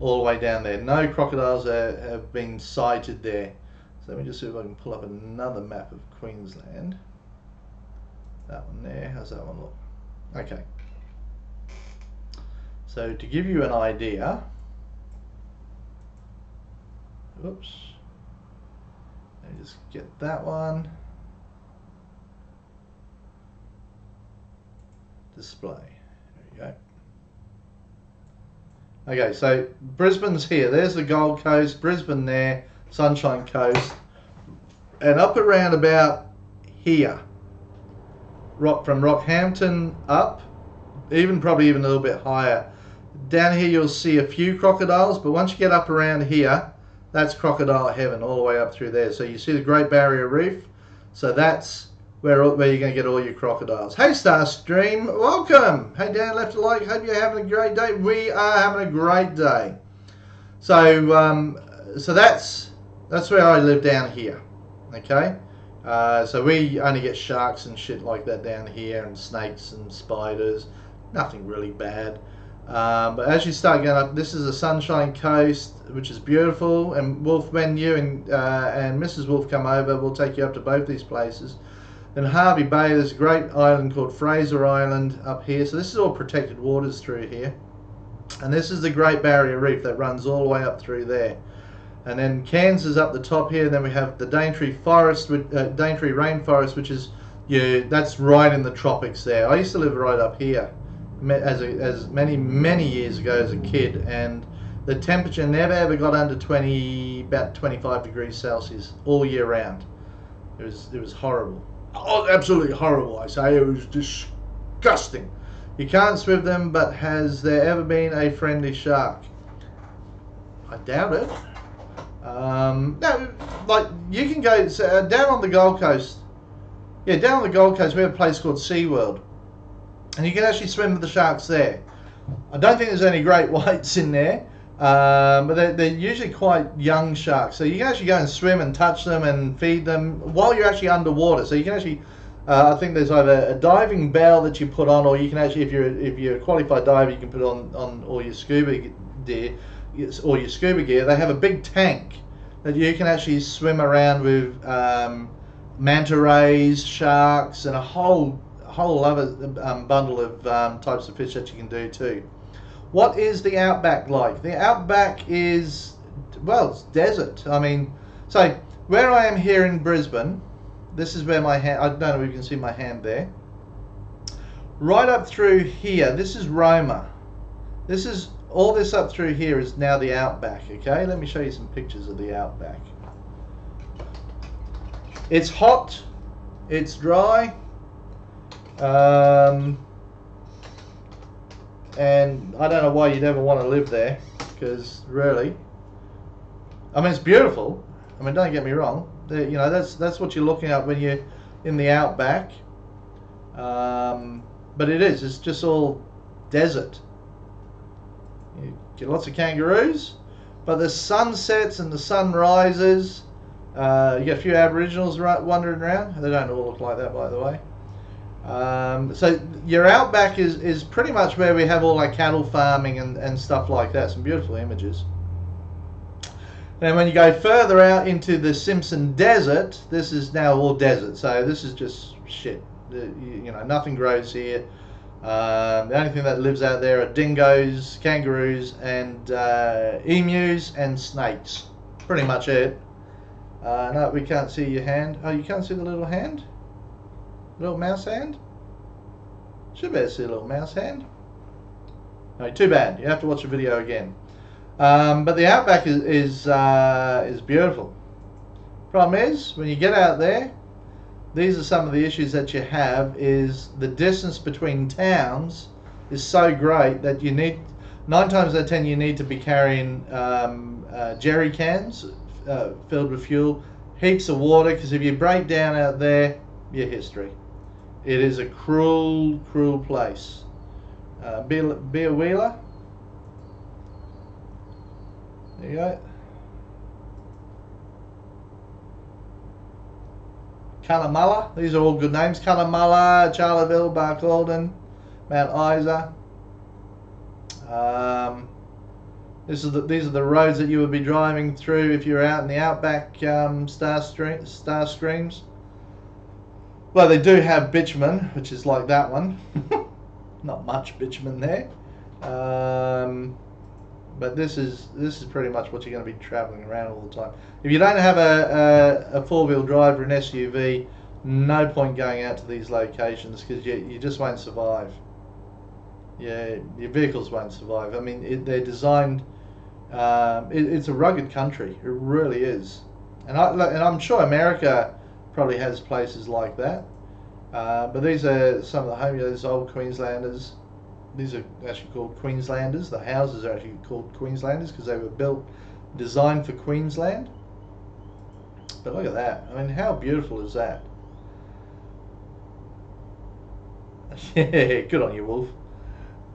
all the way down there. No crocodiles have been sighted there. So let me just see if I can pull up another map of Queensland. That one there, how's that one look? Okay. So to give you an idea, oops, let me just get that one. Display, there we go. Okay, so Brisbane's here, there's the Gold Coast, Brisbane there, Sunshine Coast, and up around about here, from Rockhampton up, probably even a little bit higher. Down here you'll see a few crocodiles, but once you get up around here, that's crocodile heaven all the way up through there. So you see the Great Barrier Reef, so that's where you're going to get all your crocodiles. Hey Starstream, welcome. Hey Dan, left a like, hope you're having a great day. We are having a great day. So so that's where I live down here, okay? So we only get sharks and shit like that down here, and snakes and spiders, nothing really bad. But as you start going up, this is the Sunshine Coast, which is beautiful, and Wolf, when you and Mrs. Wolf come over, we'll take you up to both these places. Then Harvey Bay, there's a great island called Fraser Island up here, so this is all protected waters through here. And this is the Great Barrier Reef that runs all the way up through there. And then Cairns is up the top here. And then we have the Daintree Forest, Daintree Rainforest, which is that's right in the tropics there. I used to live right up here, as many years ago as a kid, and the temperature never ever got under about 25 degrees Celsius all year round. It was horrible. Oh, absolutely horrible! I say, it was disgusting. You can't swim them, but has there ever been a friendly shark? I doubt it. No, like you can go down on the Gold Coast. Yeah, down on the Gold Coast we have a place called SeaWorld, and you can actually swim with the sharks there. I don't think there's any great whites in there, but they're usually quite young sharks. So you can actually go and swim and touch them and feed them while you're actually underwater. So you can actually, I think there's either a diving bell that you put on, or you can actually, if you're a qualified diver, you can put on all your scuba gear. They have a big tank that you can actually swim around with manta rays, sharks, and a whole other bundle of types of fish that you can do too. What is the outback like? The outback is, well, it's desert. I mean, so where I am here in Brisbane, this is where my hand, I don't know if you can see my hand there. Right up through here, this is Roma. This is, all this up through here is now the outback, okay? Let me show you some pictures of the outback. It's hot, it's dry, and I don't know why you'd ever want to live there, because really, I mean, it's beautiful. I mean, don't get me wrong. You know, that's what you're looking at when you're in the outback. But it's just all desert. You get lots of kangaroos, but the sun sets and the sun rises. You get a few Aboriginals wandering around. They don't all look like that, by the way. So your outback is pretty much where we have all our cattle farming and stuff like that. Some beautiful images. And when you go further out into the Simpson Desert, this is now all desert. So this is just shit. You know, nothing grows here. The only thing that lives out there are dingoes, kangaroos, and emus and snakes. Pretty much it. No, we can't see your hand. Oh, you can't see the little hand? Little mouse hand? Should be able to see a little mouse hand. No, too bad. You have to watch the video again. But the outback is beautiful. Problem is, when you get out there, these are some of the issues that you have. Is the distance between towns is so great that you need, 9 times out of 10, you need to be carrying jerry cans filled with fuel, heaps of water, because if you break down out there, you're history. It is a cruel, cruel place. Be a wheeler. There you go. Cunnamulla. These are all good names. Cunnamulla, Charleville, Barcaldine, Mount Isa. These are the roads that you would be driving through if you're out in the outback star streams. Well, they do have bitumen, which is like that one. Not much bitumen there. But this is pretty much what you're going to be travelling around all the time. If you don't have a 4-wheel drive or an SUV, no point going out to these locations, because you just won't survive. Yeah, your vehicles won't survive. I mean, they're designed. It's a rugged country. It really is. And I'm sure America probably has places like that. But these are some of the home. These old Queenslanders. These are actually called Queenslanders. The houses are actually called Queenslanders because they were designed for Queensland. But look at that. I mean, how beautiful is that? Yeah, good on you, Wolf.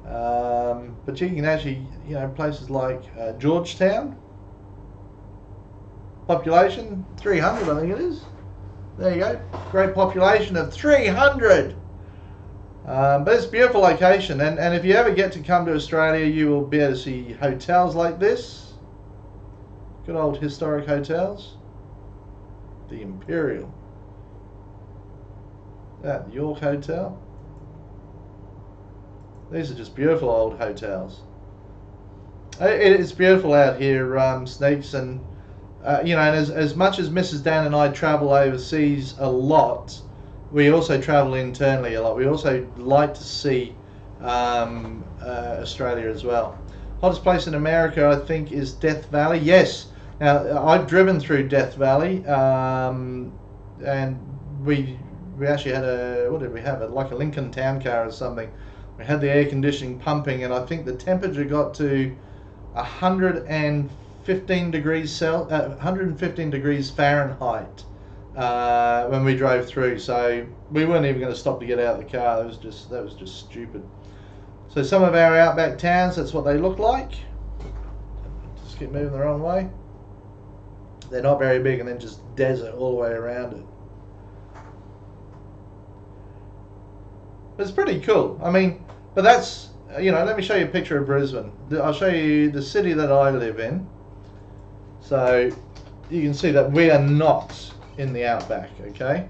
But you can actually, you know, places like Georgetown. Population 300, I think it is. There you go. Great population of 300. But it's a beautiful location, and if you ever get to come to Australia, you will be able to see hotels like this. Good old historic hotels. The Imperial. That York Hotel. These are just beautiful old hotels. It's beautiful out here, Sneaks, and you know, and as much as Mrs. Dan and I travel overseas a lot, we also travel internally a lot. We also like to see Australia as well. Hottest place in America, I think, is Death Valley. Yes. Now, I've driven through Death Valley, and we actually had what did we have? Like a Lincoln Town Car or something. We had the air conditioning pumping, and I think the temperature got to 115 degrees Fahrenheit. When we drove through, so we weren't even going to stop to get out of the car. That was just stupid. So some of our outback towns, that's what they look like. Just keep moving the wrong way. They're not very big, and then just desert all the way around it. It's pretty cool. I mean, but that's, you know, let me show you a picture of Brisbane. I'll show you the city that I live in. So you can see that we are not in the outback, okay?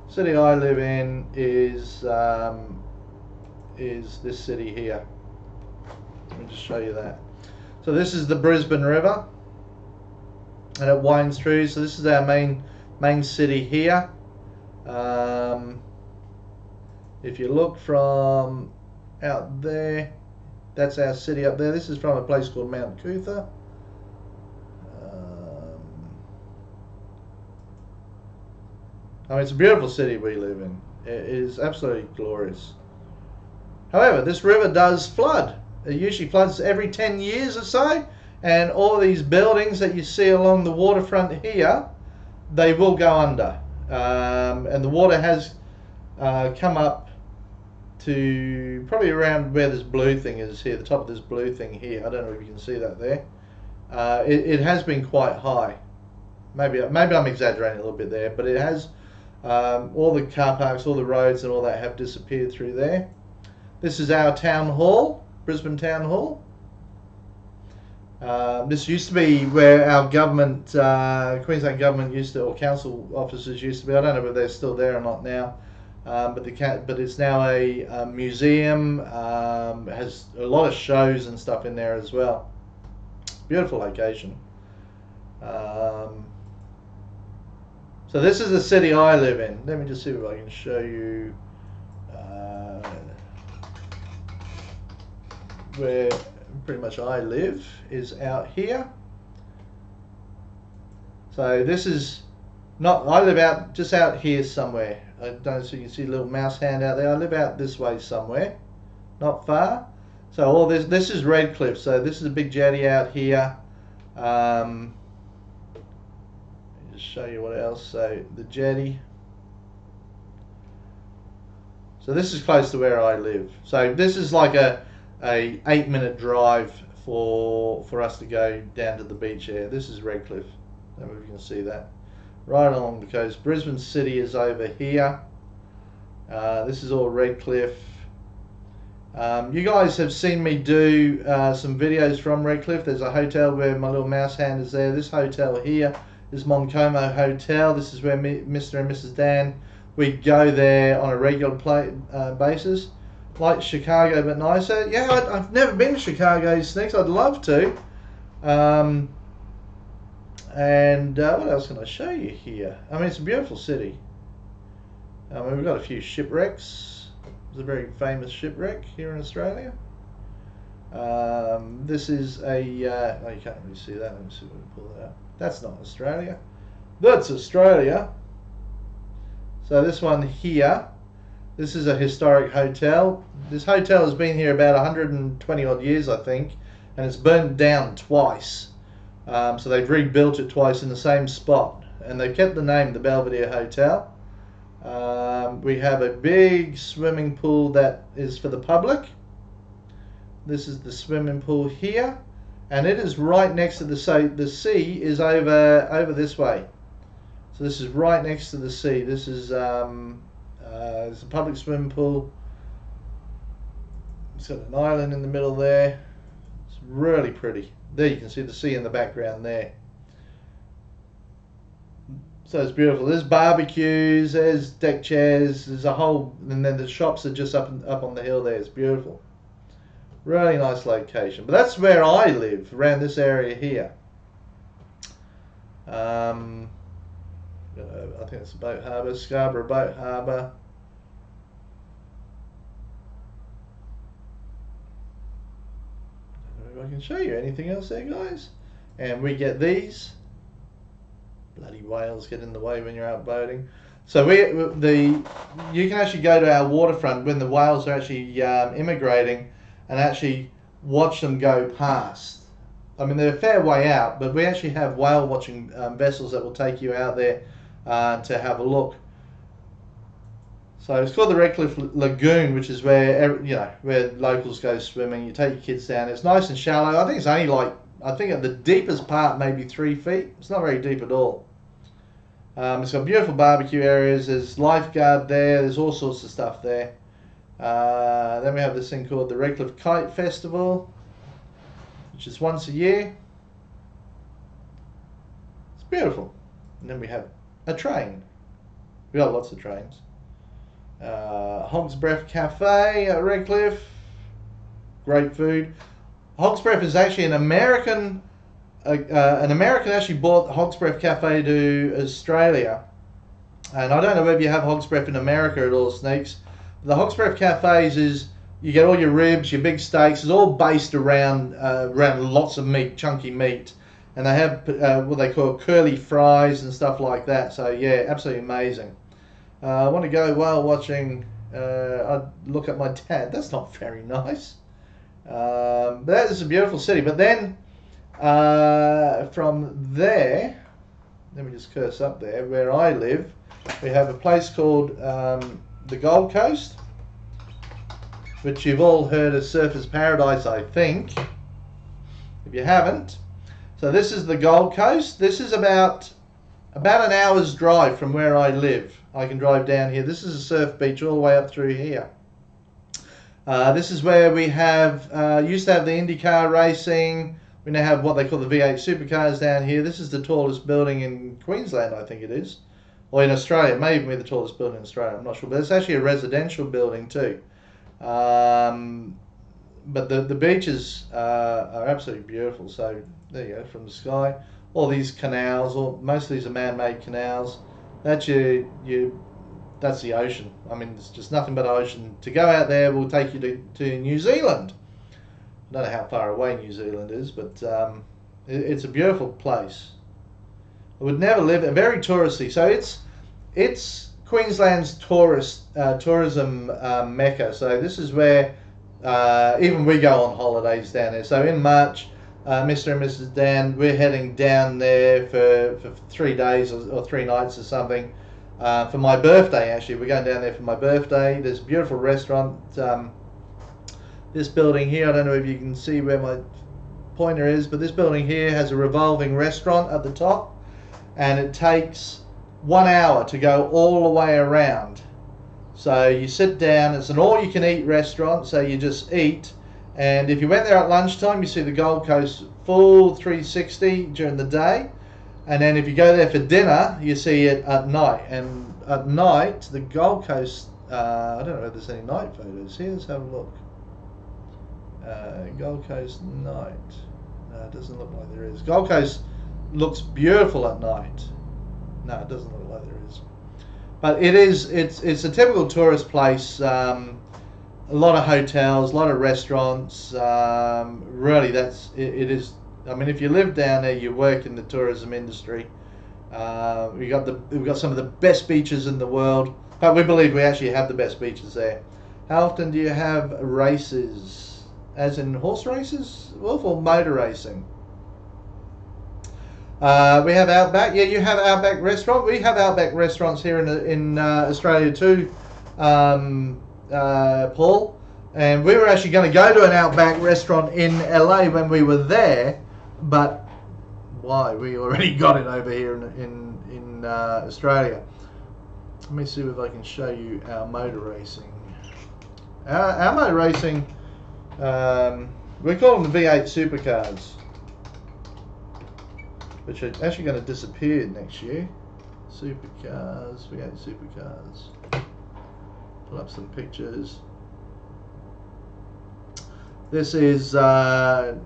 City I live in is this city here. Let me just show you that. So this is the Brisbane River, and it winds through. So this is our main city here. If you look from out there, that's our city up there. This is from a place called Mount Cootha. I mean, it's a beautiful city we live in. It is absolutely glorious. However, this river does flood. It usually floods every 10 years or so, and all these buildings that you see along the waterfront here, they will go under. And the water has come up to probably around where this blue thing is here, the top of this blue thing here. I don't know if you can see that there. It has been quite high. Maybe I'm exaggerating a little bit there, but it has. All the car parks, all the roads and all that have disappeared through there. This is our town hall, Brisbane Town Hall. This used to be where our government, Queensland government used to, or council offices used to be. I don't know whether they're still there or not now. But it's now a museum. Has a lot of shows and stuff in there as well. Beautiful location. So this is the city I live in. Let me just see if I can show you where pretty much I live is out here. So this is not, I live out just out here somewhere. I don't know if you can see a little mouse hand out there. I live out this way somewhere, not far. So all this is Redcliffe. So this is a big jetty out here. Let me just show you what else. So the jetty. So this is close to where I live. So this is like a 8-minute drive for us to go down to the beach here. This is Redcliffe. I don't know if you can see that. Right along the coast. Brisbane City is over here. This is all Redcliffe. You guys have seen me do some videos from Redcliffe. There's a hotel where my little mouse hand is there. This hotel here is Moncomo Hotel. This is where Mr. and Mrs. Dan, we go there on a regular basis. Like Chicago but nicer. Yeah, I've never been to Chicago, Snicks. I'd love to. And what else can I show you here? I mean, it's a beautiful city. I mean, we've got a few shipwrecks. It's a very famous shipwreck here in Australia. This is a... oh, you can't really see that. Let me see if we can pull that out. That's not Australia. That's Australia. So this one here, this is a historic hotel. This hotel has been here about 120 odd years, I think, and it's burned down twice. So they've rebuilt it twice in the same spot, and they've kept the name, the Belvedere Hotel. We have a big swimming pool that is for the public. This is the swimming pool here, and it is right next to the sea. The sea is over this way. So this is right next to the sea. This is it's a public swimming pool. It's got an island in the middle there. It's really pretty. There you can see the sea in the background there. So it's beautiful. There's barbecues, there's deck chairs, there's a whole, and then the shops are just up on the hill there. It's beautiful. Really nice location. But that's where I live, around this area here. I think it's a boat harbour, Scarborough Boat Harbour. I don't know if I can show you anything else there, guys. And we get these. Bloody whales get in the way when you're out boating. So you can actually go to our waterfront when the whales are actually immigrating and actually watch them go past. I mean, they're a fair way out, but we actually have whale watching vessels that will take you out there to have a look. So it's called the Redcliffe Lagoon, which is where where locals go swimming. You take your kids down. It's nice and shallow. I think it's only like, I think at the deepest part maybe 3 feet. It's not very deep at all. It's got beautiful barbecue areas. There's lifeguard there. There's all sorts of stuff there. Then we have this thing called the Redcliffe Kite Festival, which is once a year. It's beautiful. And then we have a train. We got lots of trains. Hog's Breath Cafe at Redcliffe. Great food. Hog's Breath is actually an American. An American actually bought Hog's Breath Cafe to Australia, and I don't know whether you have Hog's Breath in America at all, Sneaks. The Hog's Breath Cafes is you get all your ribs, your big steaks. It's all based around lots of meat, chunky meat, and they have what they call curly fries and stuff like that. So yeah, absolutely amazing. I want to go while watching. I look at my dad. That's not very nice. But that is a beautiful city. But then from there, let me just curse up there, where I live, we have a place called the Gold Coast, which you've all heard of Surfers Paradise, I think, if you haven't. So this is the Gold Coast. This is about an hour's drive from where I live. I can drive down here. This is a surf beach all the way up through here. This is where we have used to have the IndyCar racing. We now have what they call the V8 supercars down here. This is the tallest building in Queensland, I think it is. Or in Australia. It may even be the tallest building in Australia. I'm not sure. But it's actually a residential building too. But the beaches are absolutely beautiful. So there you go, from the sky. All these canals, most of these are man-made canals. That's that's the ocean. I mean, it's just nothing but ocean. To go out there will take you to New Zealand. I don't know how far away New Zealand is, but it's a beautiful place. I would never live there. Very touristy. So it's Queensland's tourism mecca. So this is where even we go on holidays down there. So in March, Mr. and Mrs. Dan, we're heading down there for 3 days or 3 nights or something. For my birthday, actually. We're going down there for my birthday. There's a beautiful restaurant. This building here, I don't know if you can see where my pointer is, but this building here has a revolving restaurant at the top, and it takes 1 hour to go all the way around. So you sit down, it's an all-you-can-eat restaurant, so you just eat, and if you went there at lunchtime, you see the Gold Coast full 360 during the day, and then if you go there for dinner, you see it at night. And at night, the Gold Coast, I don't know if there's any night photos here, let's have a look. Gold Coast night. No, it doesn't look like there is. Gold Coast looks beautiful at night. No, it doesn't look like there is. But it's a typical tourist place. A lot of hotels, a lot of restaurants. Really, it is. I mean, if you live down there, you work in the tourism industry. We've got some of the best beaches in the world, but we believe we actually have the best beaches there. How often do you have races? As in horse races, Wolf, or motor racing? We have Outback. Yeah, you have Outback restaurant. We have Outback restaurants here in Australia too, Paul. And we were actually going to go to an Outback restaurant in LA when we were there, but why? We already got it over here in Australia. Let me see if I can show you our motor racing. Our motor racing. We call them the V8 supercars, which are actually going to disappear next year. Supercars, V8 supercars. Pull up some pictures. This is the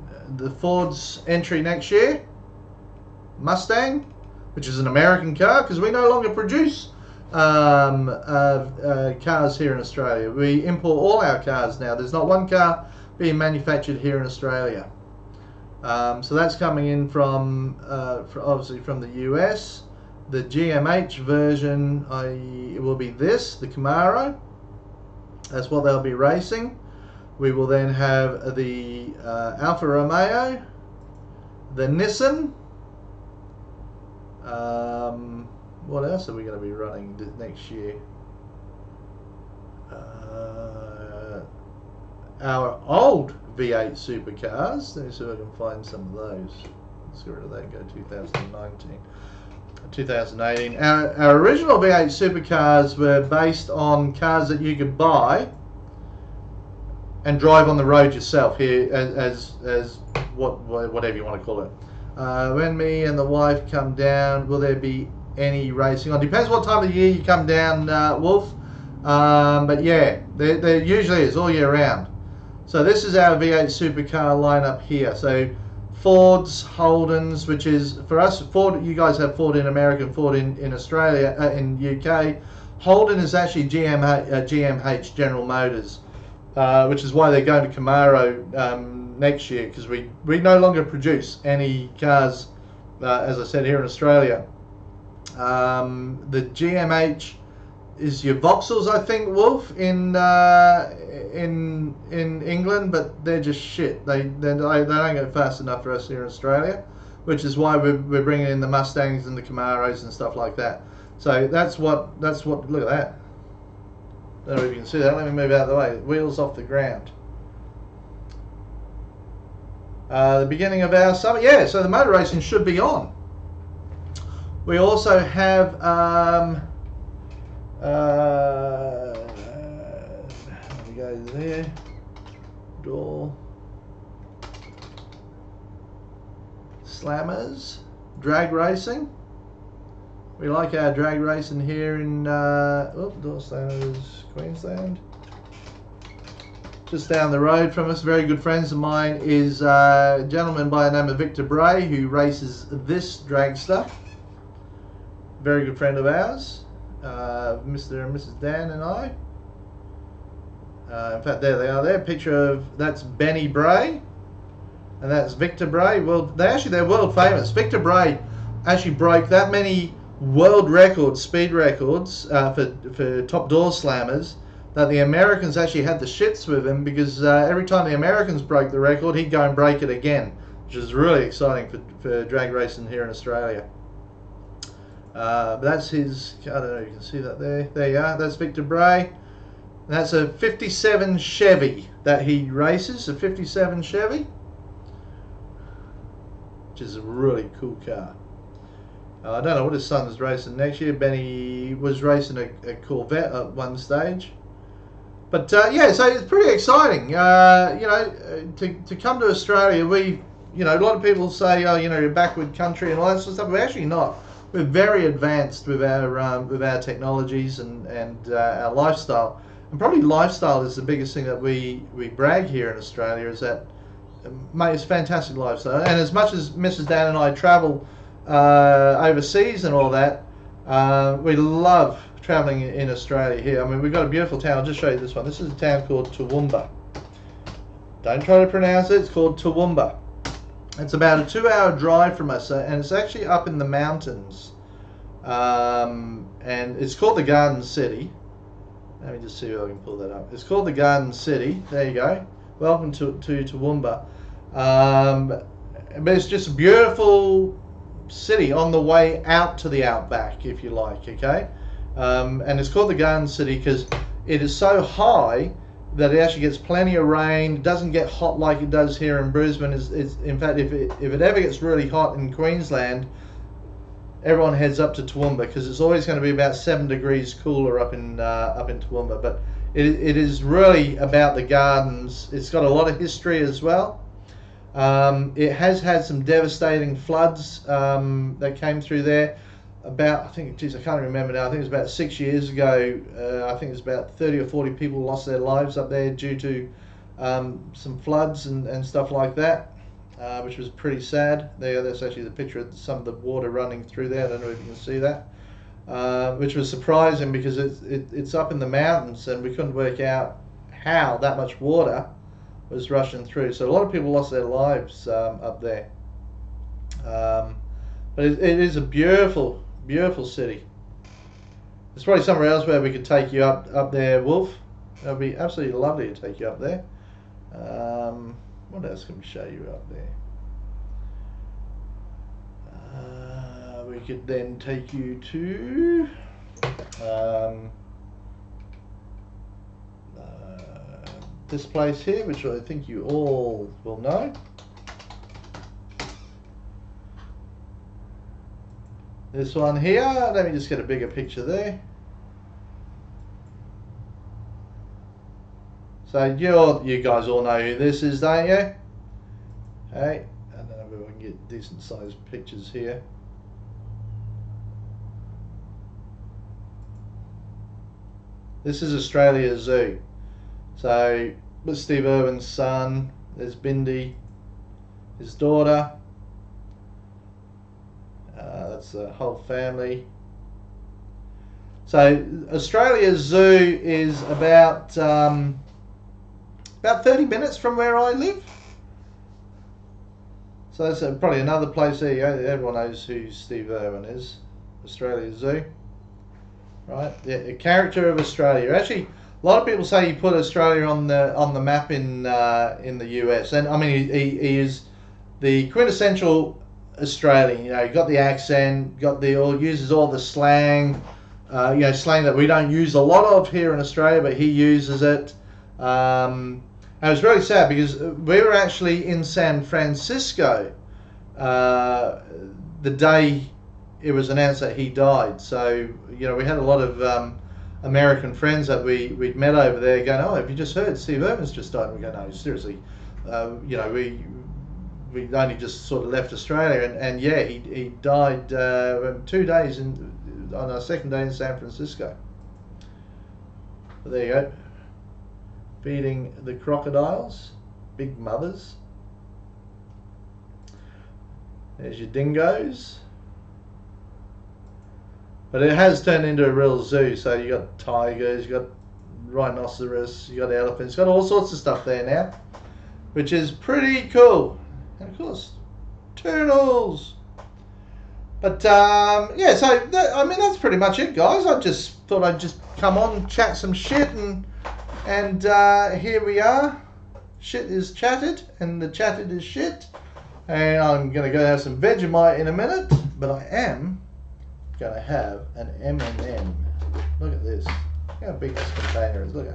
Ford's entry next year. Mustang, which is an American car, because we no longer produce cars here in Australia. We import all our cars now. There's not one car being manufactured here in Australia. So that's coming in from obviously from the US. The GMH version, it will be the Camaro. That's what they'll be racing. We will then have the Alfa Romeo, the Nissan. What else are we going to be running next year? Our old V8 supercars. Let me see if I can find some of those. Let's get rid of that and go 2018. Our original V8 supercars were based on cars that you could buy and drive on the road yourself here as whatever you want to call it. When me and the wife come down, will there be any racing on? Depends what time of the year you come down, Wolf. But yeah, there usually is all year round. So this is our V8 supercar lineup here. So Fords, Holdens, which is for us Ford. You guys have Ford in America, and Ford in Australia, in UK. Holden is actually GMH, General Motors, which is why they're going to Camaro next year, because we no longer produce any cars, as I said, here in Australia. The GMH is your Vauxhalls, I think, Wolf, in England, but they're just shit. They don't go fast enough for us here in Australia, which is why we're bringing in the Mustangs and the Camaros and stuff like that. So that's what. Look at that. I don't know if you can see that. Let me move out of the way. Wheels off the ground. The beginning of our summer. Yeah. So the motor racing should be on. We also have. Let me go there. Door. Slammers. Drag racing. We like our drag racing here in Door Slammers, Queensland. Just down the road from us, very good friends of mine, is a gentleman by the name of Victor Bray, who races this dragster. Very good friend of ours, Mr. and Mrs. Dan and I. In fact, there they are there. Picture of, that's Benny Bray, and that's Victor Bray. Well, they're world famous. Victor Bray actually broke that many world records, speed records, for top door slammers, that the Americans actually had the shits with him, because every time the Americans broke the record, he'd go and break it again, which is really exciting for drag racing here in Australia. But that's his, I don't know if you can see that there. There you are, that's Victor Bray. And that's a 57 Chevy that he races, a 57 Chevy, which is a really cool car. I don't know what his son is racing next year. Benny was racing a Corvette at one stage. But yeah, so it's pretty exciting. You know, to come to Australia, a lot of people say, oh, you know, you're a backward country and all that sort of stuff. We're actually not. We're very advanced with our technologies and our lifestyle. And probably lifestyle is the biggest thing that we brag here in Australia, is that, mate, it's fantastic lifestyle. And as much as Mrs. Dan and I travel overseas and all that, we love traveling in Australia here. I mean, we've got a beautiful town. I'll just show you this one. This is a town called Toowoomba. Don't try to pronounce it. It's called Toowoomba. It's about a 2-hour drive from us, and it's actually up in the mountains, and it's called the Garden City. Let me just see if I can pull that up. It's called the Garden City. There you go. Welcome to Toowoomba. But it's just a beautiful city on the way out to the outback, if you like, okay? And it's called the Garden City because it is so high that it actually gets plenty of rain. It doesn't get hot like it does here in Brisbane. In fact, if it ever gets really hot in Queensland, everyone heads up to Toowoomba, because it's always going to be about 7 degrees cooler up in Toowoomba. But it is really about the gardens. It's got a lot of history as well. It has had some devastating floods that came through there. About, I think, geez, I can't remember now. I think it was about 6 years ago. I think it was about 30 or 40 people lost their lives up there due to some floods and stuff like that, which was pretty sad. That's actually the picture of some of the water running through there. I don't know if you can see that, which was surprising because it's up in the mountains, and we couldn't work out how that much water was rushing through. So a lot of people lost their lives up there. But it is a beautiful city. There's probably somewhere else where we could take you up there, Wolf. It would be absolutely lovely to take you up there. What else can we show you up there? We could then take you to this place here, which I think you all will know. This one here, let me just get a bigger picture there. So you guys all know who this is, don't you? Hey, I don't know if we can get decent sized pictures here. This is Australia Zoo. So with Steve Irwin's son. There's Bindi, his daughter. That's the whole family. So Australia Zoo is about 30 minutes from where I live. So that's probably another place there you go. Everyone knows who Steve Irwin is. Australia Zoo, right? Yeah, a character of Australia. Actually, a lot of people say he put Australia on the map in the US, and I mean he is the quintessential Australian. You know, he got the accent, uses all the slang. Slang that we don't use a lot of here in Australia, but he uses it. And it was really sad because we were actually in San Francisco the day it was announced that he died. So, we had a lot of American friends that we'd met over there going, "Oh, have you just heard Steve Irwin's just died?" And we go, "No, seriously." We only just sort of left Australia, and yeah, he died 2 days on our second day in San Francisco. But there you go. Feeding the crocodiles, big mothers. There's your dingoes. But it has turned into a real zoo, so you got tigers, you got rhinoceros, you got elephants, you got all sorts of stuff there now, which is pretty cool. And of course, turtles. But yeah, so that's pretty much it, guys. I just thought I'd just come on, chat some shit, and here we are. Shit is chatted, and the chatted is shit. And I'm gonna go have some Vegemite in a minute, but I am gonna have an M&M. Look at this. Look how big this container is. Look at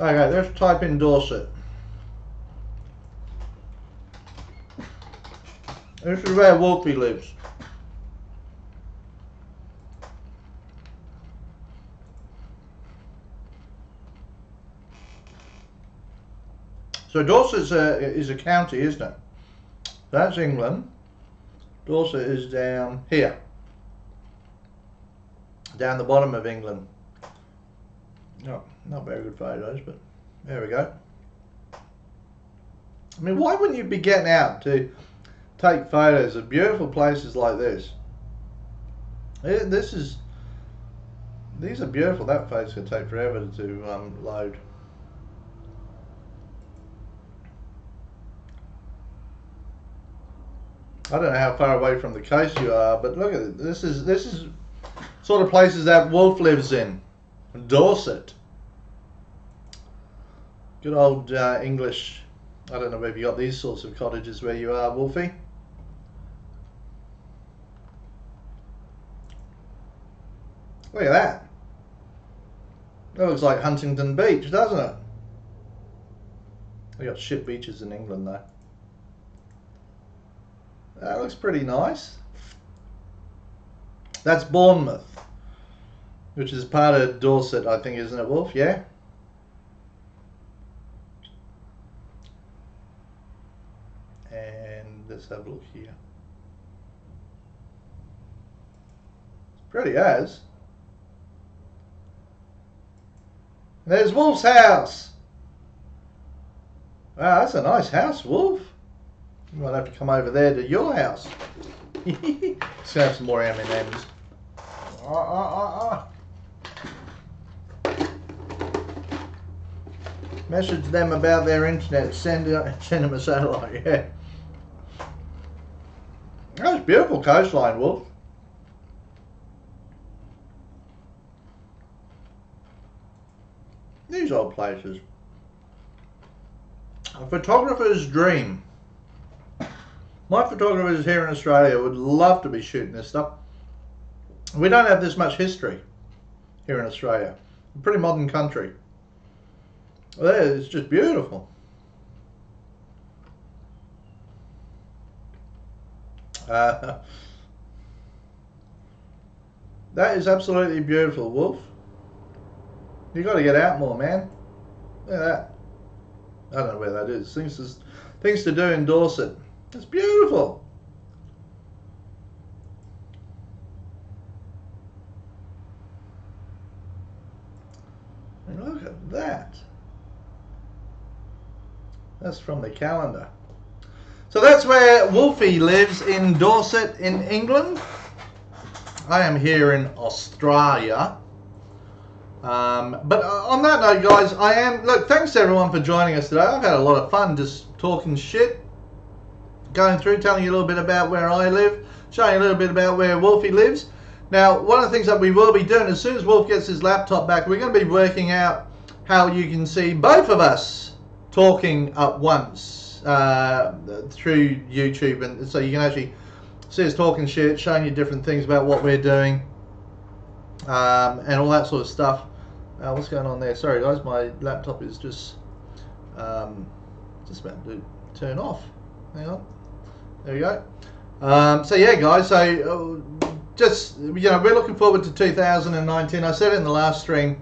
Okay, let's type in Dorset. This is where Wolfie lives. So Dorset is a county, isn't it? That's England. Dorset is down here. Down the bottom of England. No, not very good photos, but there we go. I mean, why wouldn't you be getting out to take photos of beautiful places like this? These are beautiful. That photo's going to take forever to load. I don't know how far away from the coast you are, but look at it. This is sort of places that Wolf lives in. Dorset. Good old English. I don't know whether you got these sorts of cottages where you are, Wolfie. Look at that. That looks like Huntington Beach, doesn't it? They got shit beaches in England though. That looks pretty nice. That's Bournemouth, which is part of Dorset, I think, isn't it, Wolf? Yeah? And let's have a look here. It's pretty as. There's Wolf's house. Wow, that's a nice house, Wolf. You might have to come over there to your house. Let's have some more M&Ms. Message them about their internet. Send them a satellite. Yeah. That's beautiful coastline, Wolf. These old places. A photographer's dream. My photographers here in Australia would love to be shooting this stuff. We don't have this much history here in Australia. A pretty modern country. It's just beautiful. That is absolutely beautiful, Wolf. You got to get out more, man. Look at that. I don't know where that is. Things to do in Dorset. It's beautiful. That's from the calendar. So that's where Wolfie lives, in Dorset in England. I am here in Australia. But on that note, guys, look, thanks to everyone for joining us today. I've had a lot of fun just talking shit, going through, telling you a little bit about where I live, showing you a little bit about where Wolfie lives. Now, one of the things that we will be doing as soon as Wolf gets his laptop back, we're going to be working out how you can see both of us talking at once through YouTube, and so you can actually see us talking shit, showing you different things about what we're doing, and all that sort of stuff. What's going on there? Sorry guys, my laptop is just about to turn off. Hang on, there we go. So yeah guys, so just, you know, we're looking forward to 2019. I said it in the last stream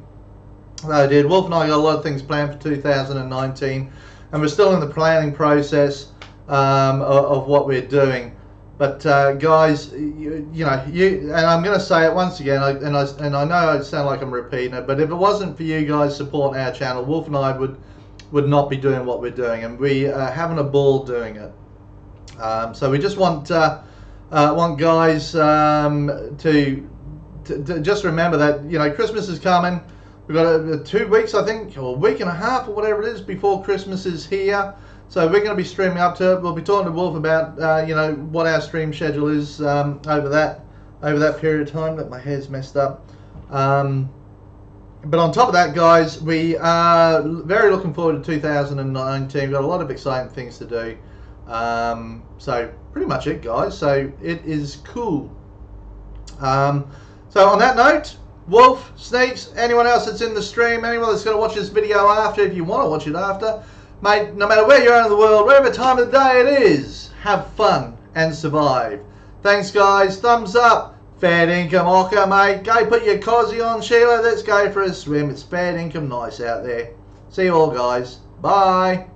that I did. Wolf and I got a lot of things planned for 2019, and we're still in the planning process of what we're doing. But guys, you know, and I'm going to say it once again, and I know I sound like I'm repeating it, but if it wasn't for you guys supporting our channel, Wolf and I would not be doing what we're doing, and we are having a ball doing it. So we just want guys to just remember that, you know, Christmas is coming. We've got 2 weeks, I think, or a week and a half, or whatever it is, before Christmas is here. So we're going to be streaming up to it. We'll be talking to Wolf about, you know, what our stream schedule is over that period of time. That my hair's messed up. But on top of that, guys, we are very looking forward to 2019. We've got a lot of exciting things to do. So pretty much it, guys. So it is cool. So on that note, Wolf, Sneaks, anyone else that's in the stream, anyone that's going to watch this video after, if you want to watch it after, mate, no matter where you are in the world, whatever time of the day it is, have fun and survive. Thanks, guys. Thumbs up. Fair income, Ocker, mate. Go put your cozy on, Sheila. Let's go for a swim. It's fair income nice out there. See you all, guys. Bye.